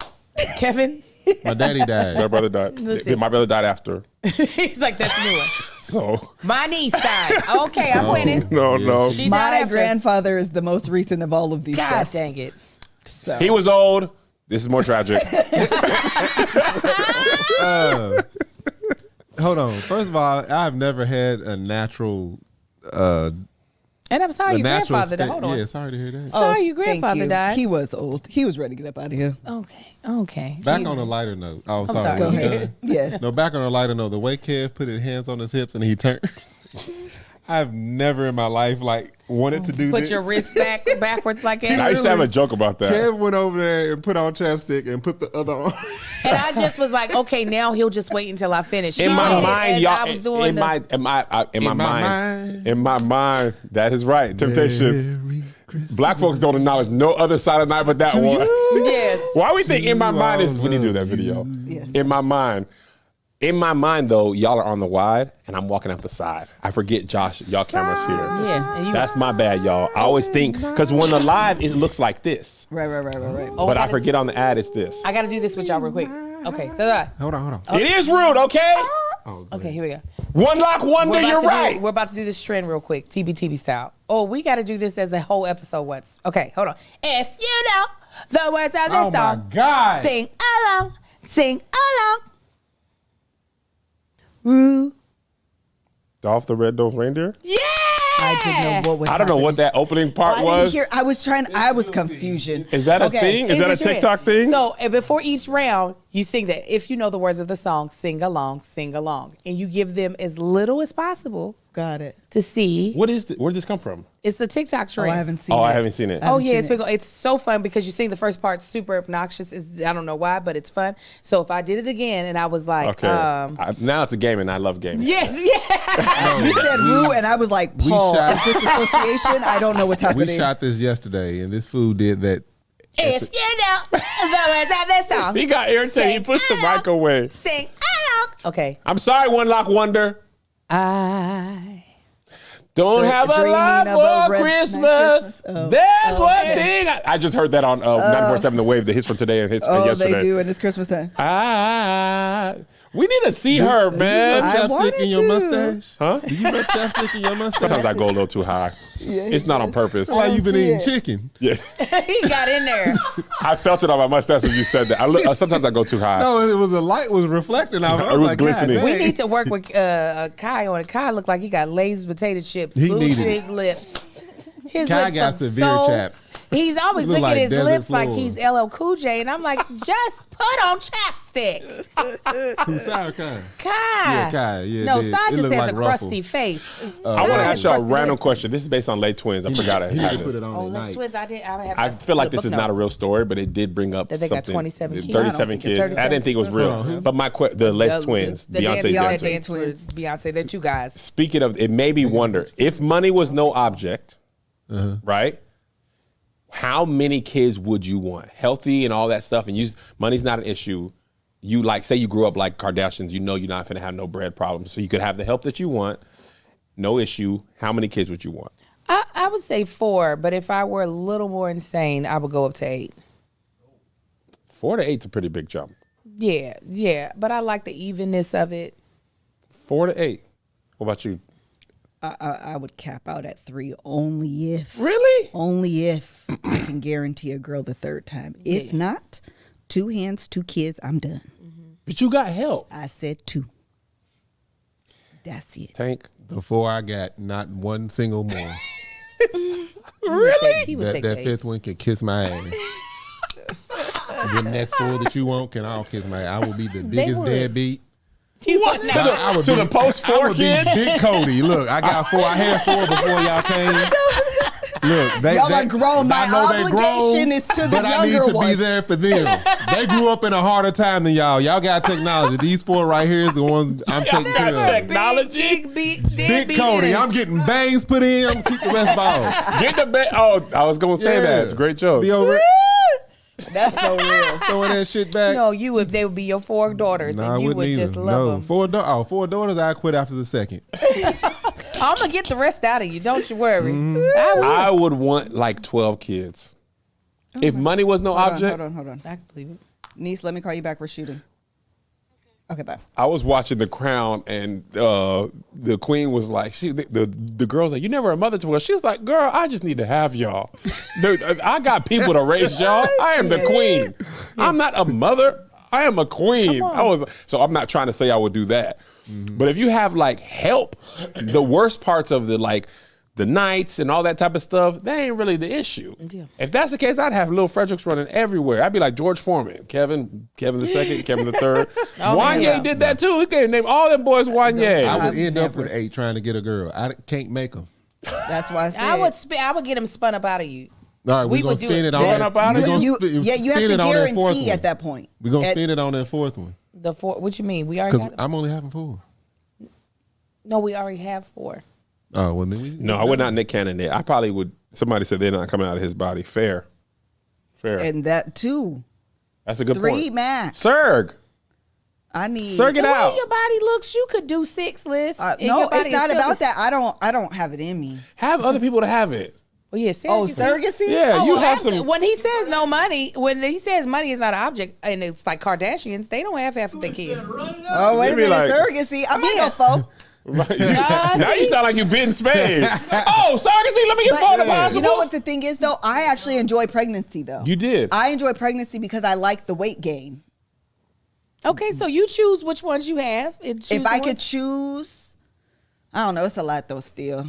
S3: Kevin,
S4: My daddy died.
S2: My brother died.
S3: Listen.
S2: My brother died after.
S3: he's like, that's new one.
S2: So
S3: My niece died. Okay, I'm winning.
S2: no.
S3: She died
S1: My
S3: after.
S1: grandfather is the most recent of all of these
S3: God
S1: deaths.
S3: dang it.
S1: So.
S2: He was old. This is more tragic.
S4: Hold on. First of all, I've never had a natural.
S3: And I'm sorry,
S4: a
S3: your
S4: natural
S3: grandfather died.
S4: state-
S3: Hold on.
S4: Yeah, sorry to hear that.
S3: Sorry, your
S1: Thank
S3: grandfather
S1: you.
S3: died.
S1: He was old. He was ready to get up out of here.
S3: Okay.
S4: Back on a lighter note. Oh, sorry.
S3: sorry.
S1: Go
S4: You
S1: ahead.
S4: done?
S1: Yes.
S4: No, back on a lighter note. The way Kev put his hands on his hips and he turned. I've never in my life wanted to do
S3: Put
S4: this.
S3: your wrist backwards like
S2: I
S3: that.
S2: used to have a joke about that.
S4: Kev went over there and put on chapstick and put the other on.
S3: And I just was like, okay, now he'll just wait until I finish.
S2: In
S3: She
S2: my
S3: did it
S2: mind,
S3: as
S2: y'all.
S3: I was doing
S2: In my mind, that is right. Temptations.
S4: Merry Christmas.
S2: Black folks don't acknowledge no other side of the night but that one.
S3: Yes.
S2: Why we think in my
S4: To
S2: mind is
S4: all
S2: we need to do
S4: of
S2: that video.
S1: Yes.
S2: In my mind. In my mind though, y'all are on the wide and I'm walking out the side. I forget y'all cameras here.
S3: Yeah. And you,
S2: That's my bad, y'all. I always think because when the live it looks like this,
S1: Right.
S3: Oh,
S2: but I forget on the ad it's this.
S3: I got to do this with y'all real quick. Okay, so
S4: Hold on.
S2: It is rude, okay?
S3: okay, here we go.
S2: One lock wonder, you're right.
S3: We're about to do this trend real quick, TBTB style. Oh, we got to do this as a whole episode once. Okay, hold on. If you know the words of this
S4: Oh my
S3: song,
S4: God.
S3: sing along, sing along. Roo.
S2: Dolph the Red-Nosed Reindeer?
S3: Yeah.
S1: I didn't know what was
S2: I don't know what that opening part
S1: I didn't
S2: was.
S1: hear. I was confusion.
S2: Is that a
S1: Okay.
S2: thing? Is that a
S3: Is this your
S2: TikTok
S3: end?
S2: thing?
S3: So before each round, you sing that. If you know the words of the song, sing along, and you give them as little as possible
S1: Got it.
S3: to see.
S2: Where did this come from?
S3: It's a TikTok
S1: Oh,
S3: trend.
S1: I haven't seen.
S2: Oh,
S1: it.
S2: I haven't seen it.
S3: Oh
S1: haven't
S3: yeah,
S1: seen
S3: it's so fun because you sing the first part super obnoxious. I don't know why, but it's fun. So if I did it again and I was like,
S2: Okay. Now it's a game and I love games.
S3: yes, yeah.
S1: You said Rue, and I was like, Paul,
S4: shot-
S1: is this association? I don't know what's
S4: We
S1: happening.
S4: shot this yesterday, and this food did that
S3: If you know the words of this song.
S2: He got irritated. He pushed the mic away.
S3: Sing along. Okay.
S2: I'm sorry, One Lock Wonder.
S3: I
S2: Don't have a
S1: Dreaming
S2: lot
S1: of a
S2: for
S1: red
S2: Christmas.
S1: Oh.
S2: That's one
S3: okay.
S2: thing. I just heard that on 947 The Wave, the hits from today and hits from
S1: Oh,
S2: yesterday.
S1: they do, and it's Christmas time.
S2: We need to see her, man.
S1: I
S4: Chapstick
S1: wanted
S4: in your
S1: to.
S4: mustache?
S2: Huh?
S4: Do you rub chapstick in your mustache?
S2: Sometimes I go a little too high. It's not on purpose.
S4: That's why you been
S1: see
S4: eating
S1: it.
S4: chicken.
S2: Yeah.
S3: he got in there.
S2: I felt it on my mustache when you said that. Sometimes I go too high.
S4: No, it was the light was reflecting off. I
S2: It was
S4: like,
S2: glistening.
S4: God
S3: We
S4: dang.
S3: need to work with Kai on it. Kai looked like he got Lay's potato chips
S4: He
S3: glued
S4: needed
S3: to
S4: it.
S3: his lips. His
S4: Kai
S3: lips
S4: got
S3: are
S4: severe chap.
S3: He's always
S4: Look
S3: licking
S4: like
S3: his
S4: desert
S3: lips like
S4: floor.
S3: he's LL Cool J, and I'm like, just put on chapstick.
S4: Who's sour Kai?
S3: Kai.
S4: Yeah, Kai. Yeah,
S3: No,
S4: it
S3: Sai just
S4: look
S3: has
S4: like
S3: a
S4: Ruffle.
S3: crusty face.
S2: I want to
S3: Kai
S2: ask y'all a
S3: crusty
S2: random
S3: lips.
S2: question. This is based on Late Twins. I forgot I
S4: He
S2: had
S4: need to put
S2: this.
S4: it on
S3: Oh,
S4: at
S3: let's
S4: night.
S3: twins.
S2: I feel like this is not a real story, but it did bring up
S3: That they got
S2: something.
S3: 27 kids.
S2: 37
S1: I don't think
S2: kids.
S1: it's
S2: I didn't think it was
S4: Hold on,
S2: real.
S4: who?
S2: But the Les Twins, Beyonce
S3: Beyonce
S2: Jensen.
S3: twins. Beyonce, they're two guys.
S2: Speaking of, it made me wonder if money was no object, right? How many kids would you want? Healthy and all that stuff, and money's not an issue. You say you grew up like Kardashians, you know you're not going to have no bread problems, so you could have the help that you want, no issue. How many kids would you want?
S3: I would say 4, but if I were a little more insane, I would go up to 8.
S2: 4 to 8 is a pretty big jump.
S3: Yeah, but I like the evenness of it.
S2: 4 to 8. What about you?
S1: I would cap out at 3 only if.
S2: Really?
S1: Only if I can guarantee a girl the third time. If not, 2 hands, 2 kids, I'm done.
S2: But you got help.
S1: I said 2. That's it.
S2: Tank.
S4: Before I got not one single more.
S2: Really?
S3: He would take
S4: that
S3: 8.
S4: fifth one can kiss my ass. The next 4 that you want can all kiss my ass. I will be the biggest
S3: would.
S4: deadbeat.
S3: What?
S4: I would
S2: To the post 4
S4: be
S2: kids?
S4: Big Cody. Look, I got 4. I had 4 before y'all came. Look,
S1: Y'all are grown. My
S4: I know they
S1: obligation is to the
S4: but I need
S1: younger
S4: to be
S1: ones.
S4: there for them. They grew up in a harder time than y'all. Y'all got technology. These 4 right here is the ones I'm taking
S2: got
S4: care of.
S2: technology.
S4: Big Cody. I'm getting bangs put in. I'm keep the rest ball.
S2: Get the bed. Oh, I was going to say that. It's a great joke.
S4: Be over
S1: That's so real.
S4: throwing that shit back.
S3: No, they would be your 4 daughters,
S4: Nah, I
S3: and you
S4: wouldn't
S3: would
S4: either.
S3: just love them.
S4: 4 daughters, I quit after the second.
S3: I'm gonna get the rest out of you. Don't you worry.
S2: I would want like 12 kids. If money was no object,
S1: Hold on.
S3: I can believe it.
S1: Niece, let me call you back. We're shooting. Okay, bye.
S2: I was watching The Crown and the queen was like, the girl's like, you never a mother to us. She was like, girl, I just need to have y'all. I got people to raise y'all. I am the queen. I'm not a mother. I am a queen. So I'm not trying to say I would do that. But if you have like help, the worst parts of the nights and all that type of stuff, that ain't really the issue.
S3: Yeah.
S2: If that's the case, I'd have little Fredericks running everywhere. I'd be like George Foreman, Kevin the second, Kevin the third. Wanye
S3: yeah.
S2: did that too. He could name all them boys Wanye.
S4: I would
S1: I've
S4: end up
S1: never-
S4: with 8 trying to get a girl. I can't make them.
S1: That's why I said
S3: I would get them spun up out of you.
S4: All right,
S3: We
S4: we're going
S3: would
S4: to
S3: do
S4: spin
S3: it.
S4: it on
S2: Spin up out of
S4: we gonna
S1: you
S4: spin-
S1: have
S4: spin
S1: to
S4: it on that fourth
S1: guarantee
S4: one.
S1: at that point.
S4: We're going to
S1: At-
S4: spin it on that 4th one.
S3: The 4. What you mean? We already
S4: Because
S3: got.
S4: I'm only having 4.
S3: No, we already have 4.
S4: Oh, well, then
S2: No, I would not Nick Cannon there. I probably would. Somebody said they're not coming out of his body. Fair.
S1: And that too.
S2: That's a good
S1: 3
S2: point.
S1: max.
S2: Serg.
S1: I need.
S2: Serg
S3: The
S2: it
S3: way
S2: out.
S3: your body looks, you could do 6 lists. and
S1: no,
S3: your body
S1: it's
S3: is
S1: not
S3: still-
S1: about that. I don't have it in me.
S2: Have other people to have it.
S3: Well, yeah,
S1: Oh,
S3: surrogacy.
S1: surrogacy?
S2: Yeah, you have
S3: absolutely.
S2: some.
S3: When he says no money, when he says money is not an object, and it's like Kardashians, they don't have half of their kids.
S1: Oh, wait a
S2: They be
S1: minute.
S2: like-
S1: Surrogacy. I might go foe.
S2: Now you
S3: see?
S2: sound like you bitten spade. Oh, surrogacy, let me get phone
S1: But
S2: possible.
S1: you know what the thing is, though? I actually enjoy pregnancy, though.
S2: You did.
S1: I enjoy pregnancy because I like the weight gain.
S3: Okay, so you choose which ones you have.
S1: If I could choose, I don't know. It's a lot, though, still.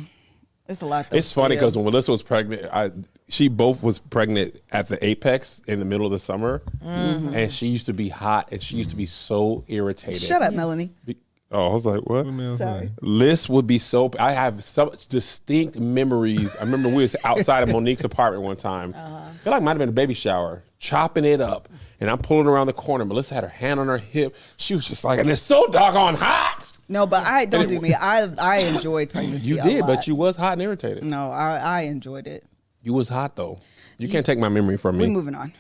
S1: It's a lot, though.
S2: It's funny
S1: still.
S2: because when Melissa was pregnant, she both was pregnant at the apex in the middle of the summer, and she used to be hot and she used to be so irritated.
S1: Shut up, Melanie.
S2: Oh, I was like, what?
S1: Sorry.
S2: Liz would be so. I have such distinct memories. I remember we was outside of Monique's apartment one time. I feel like it might have been a baby shower, chopping it up, and I'm pulling around the corner. Melissa had her hand on her hip. She was just like, and it's so doggone hot.
S1: No, but don't do me. I enjoyed pregnancy.
S2: You
S1: a
S2: did,
S1: lot.
S2: but you was hot and irritated.
S1: No, I enjoyed it.
S2: You was hot though. You can't take my memory from me.
S1: We're moving on.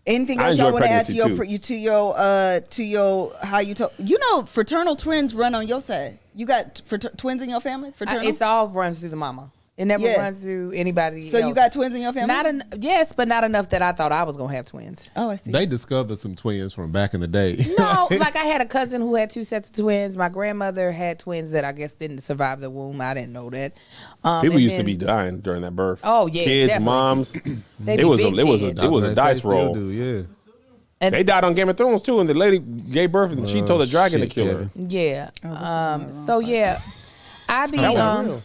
S1: Anything
S2: I
S1: else y'all
S2: enjoy
S1: want to add to
S2: pregnancy,
S1: your how you told? You know, fraternal twins run on your side. You got twins in your family? Fraternal?
S3: It's all runs through the mama. It never runs through anybody else.
S1: So you got twins in your family?
S3: Yes, but not enough that I thought I was going to have twins.
S1: Oh, I see.
S4: They discovered some twins from back in the day.
S3: No, like I had a cousin who had 2 sets of twins. My grandmother had twins that I guess didn't survive the womb. I didn't know that.
S2: People used to be dying during that birth.
S3: Oh yeah,
S2: kids,
S3: definitely.
S2: Moms. It was a dice roll.
S4: Yeah.
S3: And
S2: they died on Game of Thrones too, and the lady gave birth and she told the dragon to kill her.
S3: Yeah. So yeah. I be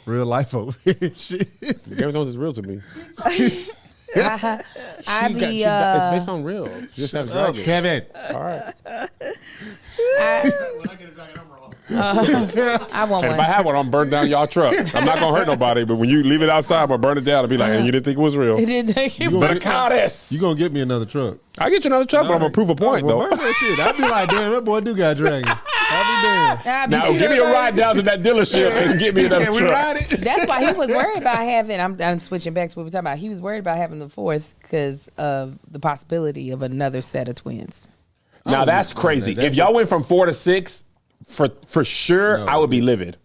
S4: real life over here. Shit.
S2: Game of Thrones is real to me.
S3: I be
S2: it's based on real. Just have dragons.
S4: Kevin.
S2: All right.
S5: When I get a dragon, I'm wrong.
S3: I want
S2: And
S3: one.
S2: if I have one, I'm burn down y'all truck. I'm not gonna hurt nobody, but when you leave it outside, I'm gonna burn it down and be like, hey, you didn't think it was real.
S3: It didn't take you.
S2: But goddess.
S4: You gonna get me another truck?
S2: I get you another truck, but I'm gonna prove a point
S4: Well,
S2: though.
S4: burn that shit. I'd be like, damn, that boy do got a dragon. I'll be damn.
S2: Now give me a ride down to that dealership and get me another
S4: Can we
S2: truck.
S4: ride it?
S3: That's why he was worried about having. I'm switching back to what we're talking about. He was worried about having the 4th because of the possibility of another set of twins.
S2: Now that's crazy. If y'all went from 4 to 6, for sure, I would be livid.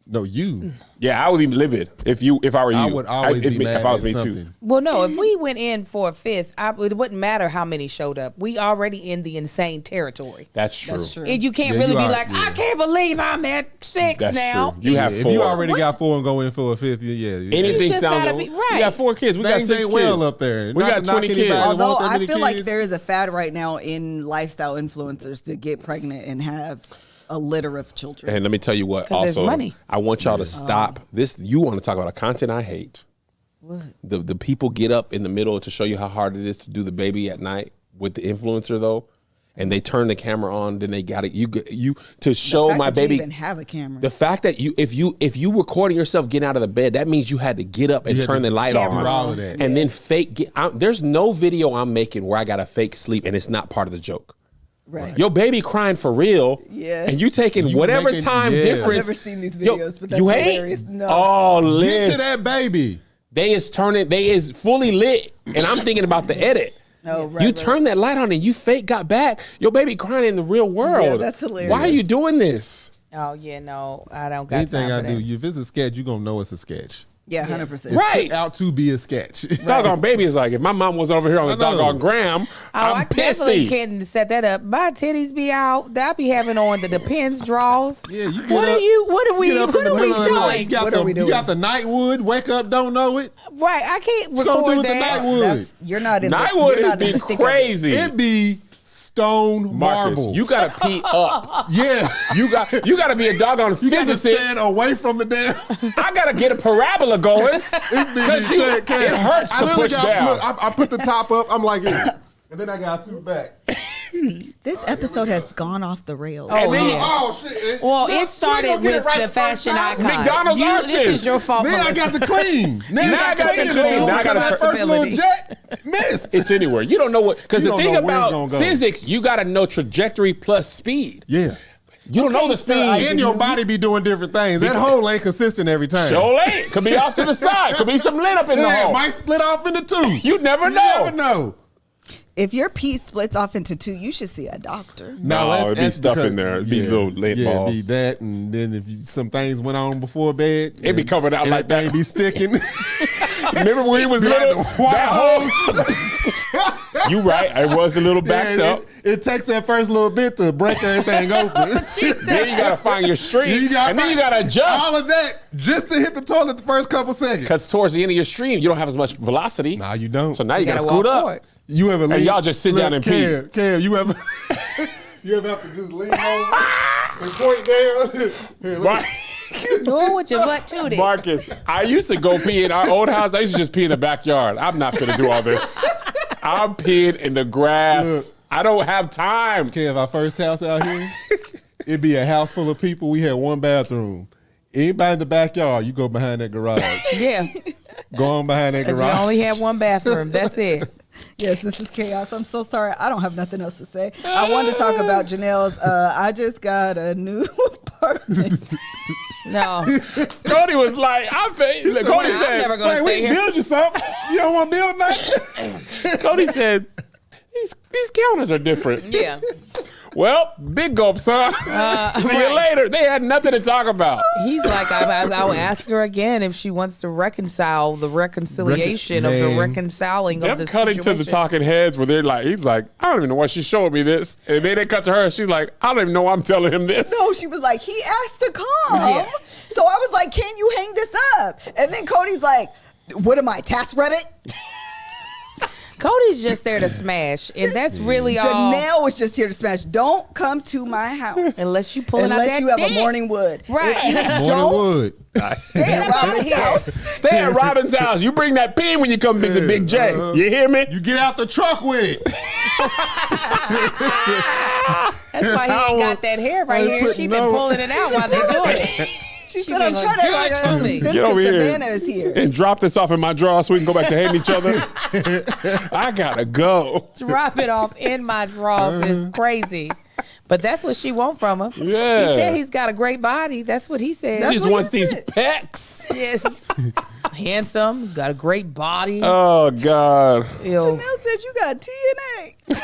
S4: No, you.
S2: Yeah, I would be livid if I were you.
S4: I would always be mad
S2: if I was
S4: at
S2: me
S4: something.
S2: too.
S3: Well, no, if we went in for a 5th, it wouldn't matter how many showed up. We already in the insane territory.
S2: That's true.
S1: That's true.
S3: And you can't
S4: Yeah,
S3: really
S4: you
S3: be
S4: are,
S3: like, I can't believe I'm at 6
S2: That's
S3: now.
S2: true. You have
S4: If
S2: 4.
S4: you already got 4 and go in for a 5th, yeah.
S2: Anything
S3: just
S2: sounds
S3: gotta
S2: like
S3: be right.
S2: We got 4 kids. We got
S4: Things
S2: 6
S4: ain't
S2: kids.
S4: well up there.
S2: We
S4: Not
S2: got
S4: to knock
S2: 20
S4: anybody
S2: kids.
S4: that
S1: Although
S4: want that
S1: I
S4: many
S1: feel like
S4: kids.
S1: there is a fad right now in lifestyle influencers to get pregnant and have a litter of children.
S2: And let me tell you what.
S3: 'Cause there's
S2: Also,
S3: money.
S2: I want y'all to stop this. You want to talk about a content I hate?
S1: What?
S2: The people get up in the middle to show you how hard it is to do the baby at night with the influencer though, and they turn the camera on. Then they got it. You to show
S1: The fact
S2: my
S1: that you
S2: baby.
S1: even have a camera.
S2: The fact that if you recording yourself getting out of the bed, that means you had to get up and
S4: You had
S2: turn
S4: to
S2: the light
S1: camera
S2: on,
S4: all of that.
S2: and then fake. There's no video I'm making where I got a fake sleep and it's not part of the joke.
S1: right.
S2: Your baby crying for real,
S1: Yeah.
S2: and you taking
S4: You
S2: whatever
S4: making-
S2: time
S4: yeah.
S2: difference.
S1: I've never seen these videos, but that's
S2: you hate?
S1: hilarious. No.
S2: Oh,
S4: Get
S2: Liz,
S4: to that baby.
S2: they is fully lit, and I'm thinking about the edit.
S1: No, right,
S2: You
S1: right.
S2: turn that light on and you fake got back. Your baby crying in the real world.
S1: Yeah, that's hilarious.
S2: Why are you doing this?
S3: Oh, yeah, no, I don't got
S4: Anything
S3: time
S4: I
S3: for
S4: do,
S3: that.
S4: if it's a sketch, you're going to know it's a sketch.
S1: Yeah, 100%.
S2: Right.
S4: Put out to be a sketch.
S2: Doggone baby is like, if my mom was over here on the
S4: I know.
S2: doggone gram,
S3: I
S2: I'm
S3: definitely
S2: pissy.
S3: can't set that up. My titties be out. I be having on the Depends draws.
S4: Yeah, you get
S3: What
S4: up-
S3: are you? What are we?
S4: Get up in
S3: What
S4: the
S3: are we
S4: middle of the night.
S3: showing?
S1: What are we doing?
S4: You got the Nightwood, wake up, don't know it.
S3: Right, I can't
S4: What's gonna do
S3: record
S4: with the
S3: that.
S4: Nightwood?
S1: You're not in
S2: Nightwood
S1: the, you're
S2: would
S1: not in
S2: be
S1: the thick of it.
S2: crazy.
S4: It be stone
S2: Marcus,
S4: marble.
S2: you gotta pee up.
S4: yeah.
S2: You gotta be a doggone
S4: You got to
S2: physicist.
S4: stand away from the damn.
S2: I gotta get a parabola going.
S4: It's been
S2: It hurts to push down.
S4: Look, I put the top up. I'm like, yeah. And then I got to scoot back.
S1: This episode has gone off the rails.
S3: Oh,
S2: And then-
S3: yeah.
S4: Oh, shit.
S3: Well,
S4: Look,
S3: it
S4: you
S3: started
S4: gonna get it
S3: with
S4: right
S3: the
S4: first
S3: fashion
S4: time?
S3: icon.
S2: McDonald's
S3: This
S2: arches.
S3: is your fault.
S4: Then I
S3: Melissa.
S4: got to clean. Now
S2: I gotta
S4: clean it
S2: clean.
S4: all
S2: Now I
S4: because
S2: gotta
S4: that first little
S3: responsibility.
S4: jet missed.
S2: It's anywhere. You don't know what, because
S4: You
S2: the
S4: don't
S2: thing
S4: know where it's
S2: about
S4: gonna go.
S2: physics, you gotta know trajectory plus speed.
S4: Yeah.
S2: You don't know the speed.
S4: And your body be doing different things. That hole ain't consistent every time.
S2: Sure ain't. Could be off to the side. Could be some lit up in the
S4: Yeah,
S2: hole.
S4: it might split off into two.
S2: You never
S4: You
S2: know.
S4: never know.
S1: If your piece splits off into two, you should see a doctor.
S2: No, it'd be
S4: that's
S2: stuff
S4: because-
S2: in there. It'd be little lint
S4: yeah,
S2: balls.
S4: it'd be that, and then if some things went on before bed,
S2: It'd be covered out
S4: and
S2: like that.
S4: Thing be sticking.
S2: Remember when he was
S4: Be like
S2: little?
S4: the white
S2: That hole. You right. It was a little backed
S4: Yeah,
S2: up.
S4: It takes that first little bit to break everything open.
S2: Then you gotta find your stream, and then you gotta adjust.
S4: all of that just to hit the toilet the first couple seconds.
S2: Because towards the end of your stream, you don't have as much velocity.
S4: Nah, you don't.
S2: So now you, gotta
S3: walk
S2: scoot up.
S3: forward.
S4: You ever lean?
S2: y'all just sit down and pee.
S4: Cam, you ever have to just lean over and point down? Here, look.
S2: Right.
S3: Do it with your butt tooted.
S2: Marcus, I used to go pee in our old house. I used to just pee in the backyard. I'm not gonna do all this. I'm peeing in the grass.
S4: Look.
S2: I don't have time.
S4: Kev, our first house out here, it'd be a house full of people. We had one bathroom. Anybody in the backyard, you go behind that garage.
S3: Yeah,
S4: Go on behind that
S3: because we
S4: garage.
S3: only have one bathroom. That's it.
S1: Yes, this is chaos. I'm so sorry. I don't have nothing else to say. I wanted to talk about Janelle's. I just got a new apartment.
S3: No,
S2: Cody was like, Cody
S3: I'm
S2: said,
S3: never gonna
S4: Wait,
S3: stay
S4: we
S3: here.
S4: build you something. You don't want to build nothing?
S2: Cody said, these counters are different.
S3: Yeah.
S2: Well, big gulp, son. See you later. They had nothing to talk about.
S3: He's like, I'll ask her again if she wants to reconcile the reconciliation of the reconciling
S2: Them
S3: of the
S2: cutting
S3: situation.
S2: to the talking heads where they're like, he's like, I don't even know why she's showing me this. And then they cut to her. She's like, I don't even know why I'm telling him this.
S1: No, she was like, he asked to come.
S3: Yeah.
S1: So I was like, can you hang this up? And then Cody's like, what am I, Task Rabbit?
S3: Cody's just there to smash, and that's really all.
S1: Janelle was just here to smash. Don't come to my house.
S3: Unless you pulling out
S1: Unless
S3: that
S1: you have
S3: dick.
S1: a morning wood.
S3: Right.
S1: If you
S4: Morning wood.
S1: stay at Robin's house.
S2: Stay at Robin's house. You bring that pin when you come visit Big J. You hear me?
S4: You get out the truck with it.
S3: That's why he ain't got that hair right here. She been pulling it out while they doing it.
S1: She said, I'm trying to like some sense
S2: Get
S1: because
S2: over here.
S1: Savannah is here.
S2: And drop this off in my drawer so we can go back to hating each other. I gotta go.
S3: Drop it off in my drawers is crazy. But that's what she want from him.
S2: Yeah.
S3: He said he's got a great body. That's what he said.
S2: She just
S1: what
S2: wants
S1: he
S2: these
S1: said.
S2: pecs.
S3: Yes. Handsome, got a great body.
S2: Oh, God.
S3: Ew.
S1: Janelle said you got TNA.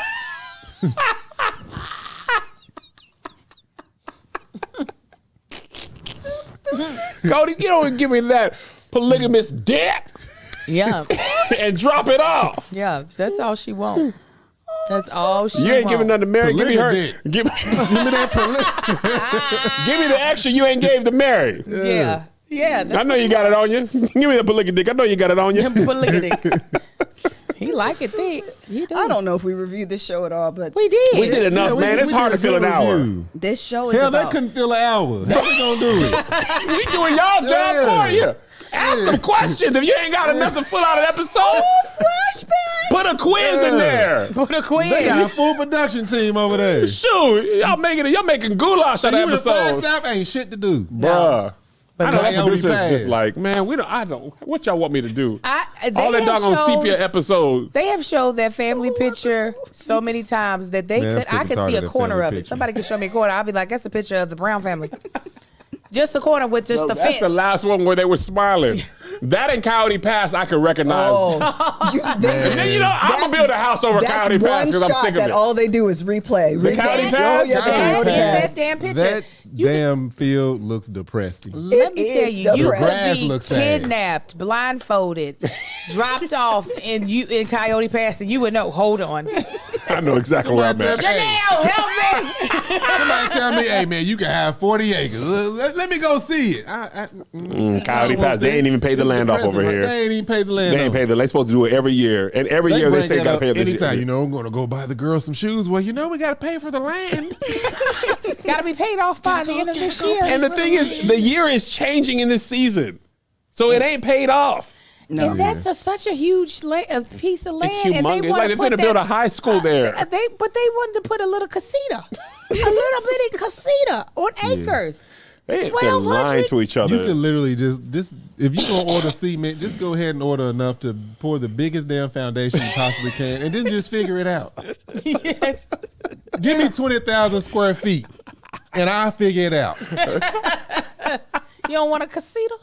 S2: Cody, you don't give me that polygamous dick
S3: Yeah.
S2: and drop it off.
S3: Yeah. That's all she want. That's all she
S2: You ain't
S3: want.
S2: giving nothing to Mary. Give me her.
S4: Polygamy.
S2: Give me that. Give me the extra you ain't gave to Mary.
S3: Yeah. Yeah.
S2: I know you got it on you. Give me that polygamy dick. I know you got it on you.
S3: Polygamy. He like it thick. He do.
S1: I don't know if we reviewed this show at all, but
S3: We did.
S2: We did enough, man. It's hard to fill an hour.
S1: this show is
S4: Hell, they
S1: about...
S4: couldn't fill an hour. How we gonna do it?
S2: We doing y'all job for you. Ask some questions if you ain't got enough to fill out an episode.
S1: Flashback.
S2: Put a quiz in there.
S3: Put a quiz.
S4: They got a full production team over there.
S2: Shoot, y'all making goulash out of
S4: You in the fast
S2: episodes,
S4: stop ain't shit to do.
S2: bruh. I know that
S4: Naomi
S2: producer is
S4: Paz.
S2: just like, man, I don't. What y'all want me to do?
S3: They
S2: All that
S3: have
S2: doggone
S3: showed-
S2: sepia episode.
S3: They have showed that family picture so many times that they
S4: Man, I'm
S3: could.
S4: sick
S3: I
S4: and
S3: could
S4: tired
S3: see
S4: of
S3: a
S4: that
S3: corner
S4: family
S3: of it.
S4: picture.
S3: Somebody could show me a corner. I'll be like, that's a picture of the Brown family. Just a corner with just the
S2: That's
S3: fence.
S2: the last one where they were smiling. That and Coyote Pass, I could recognize. Then, you know, I'm gonna build a house over
S1: That's
S2: Coyote Pass
S1: one
S2: because I'm
S1: shot
S2: sick of
S1: that
S2: it.
S1: all they do is replay.
S2: The Coyote
S1: Replay.
S2: Pass?
S1: Oh, yeah, the
S3: That
S1: Coyote
S3: is
S1: Pass.
S3: that damn picture.
S4: That
S3: You can-
S4: damn field looks depressing.
S3: Let me
S1: It
S3: tell
S1: is
S3: you,
S1: the
S3: you
S1: grass
S3: could be
S4: looks sad.
S3: kidnapped, blindfolded, dropped off in Coyote Pass, and you would know. Hold on,
S2: I know exactly where I'm at.
S3: Janelle, help me.
S4: Somebody tell me, hey man, you can have 40 acres. Let me go see it.
S2: Coyote Pass, they ain't even paid the land off over here.
S4: They ain't even paid the land
S2: They ain't
S4: off.
S2: paid the. They supposed to do it every year, and every year they say
S4: bring
S2: gotta
S4: that
S2: pay
S4: up
S2: it this
S4: anytime.
S2: year.
S4: You know, I'm gonna go buy the girls some shoes. Well, you know, we gotta pay for the land.
S3: Got to be paid off by the end of this year.
S2: And the thing is, the year is changing in this season, so it ain't paid off.
S1: No.
S3: And that's such a huge a piece of land.
S2: It's
S3: And they
S2: humongous.
S3: wanna
S2: Like they're
S3: put
S2: finna build a high school there.
S3: But they wanted to put a little casita, a little bitty casita on acres.
S2: They're
S3: 1,200?
S2: lying to each other.
S4: You can literally just if you gonna order cement, just go ahead and order enough to pour the biggest damn foundation you possibly can, and then just figure it out.
S3: Yes.
S4: Give me 20,000 square feet, and I'll figure it out.
S3: You don't want a casita?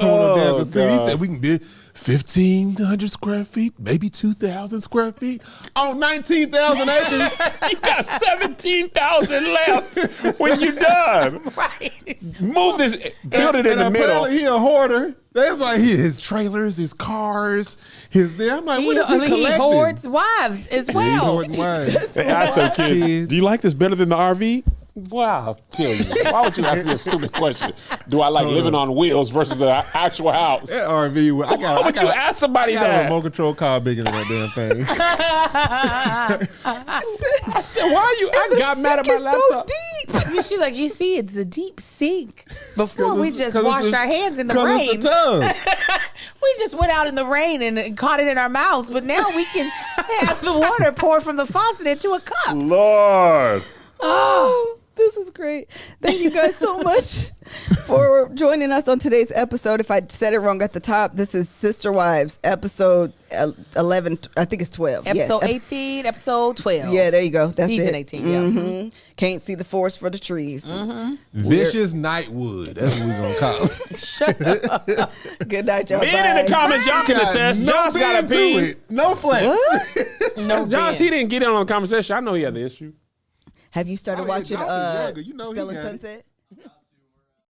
S2: Oh,
S4: He said we can do 1,500 square feet, maybe 2,000 square feet on 19,000 acres.
S2: You got 17,000 left when you done.
S3: Right.
S2: Move this, build it in the middle.
S4: Apparently he a hoarder. That's like his trailers, his cars, his. I'm like, what is he collecting?
S3: He hoards wives as
S4: He's
S3: well.
S4: hoarding wives.
S2: They asked their kid,
S4: Kids.
S2: do you like this better than the RV? Wow, I'll kill you. Why would you ask me a stupid question? Do I like living on wheels versus an actual house?
S4: That RV.
S2: Why would you ask somebody
S4: I got a
S2: that?
S4: remote control car bigger than that damn thing.
S2: I said, why are you? I got mad at my laptop.
S3: She's like, you see, it's a deep sink. Before we just
S4: 'cause
S3: washed
S4: it's-
S3: our hands in the
S4: 'cause
S3: rain.
S4: it's the tub.
S3: We just went out in the rain and caught it in our mouths, but now we can have the water poured from the faucet into a cup.
S2: Lord.
S1: Oh, this is great. Thank you guys so much for joining us on today's episode. If I said it wrong at the top, this is Sister Wives, episode 11. I think it's 12.
S3: Episode 18, episode 12.
S1: Yeah, there you go. That's
S3: Season
S1: it.
S3: 18, yeah.
S1: Mm-hmm. Can't see the forest for the trees.
S4: Vicious Nightwood. That's what we're going to call it.
S3: Shut up.
S1: Good night, y'all.
S2: Men in the comments, y'all can attest. Josh got a pee.
S4: No flex.
S3: No,
S2: Josh, he didn't get in on the conversation. I know he had the issue.
S1: Have you started
S4: Oh, yeah,
S1: watching
S4: Josh is younger. You know he
S1: Selling
S4: got it.
S1: Sunset?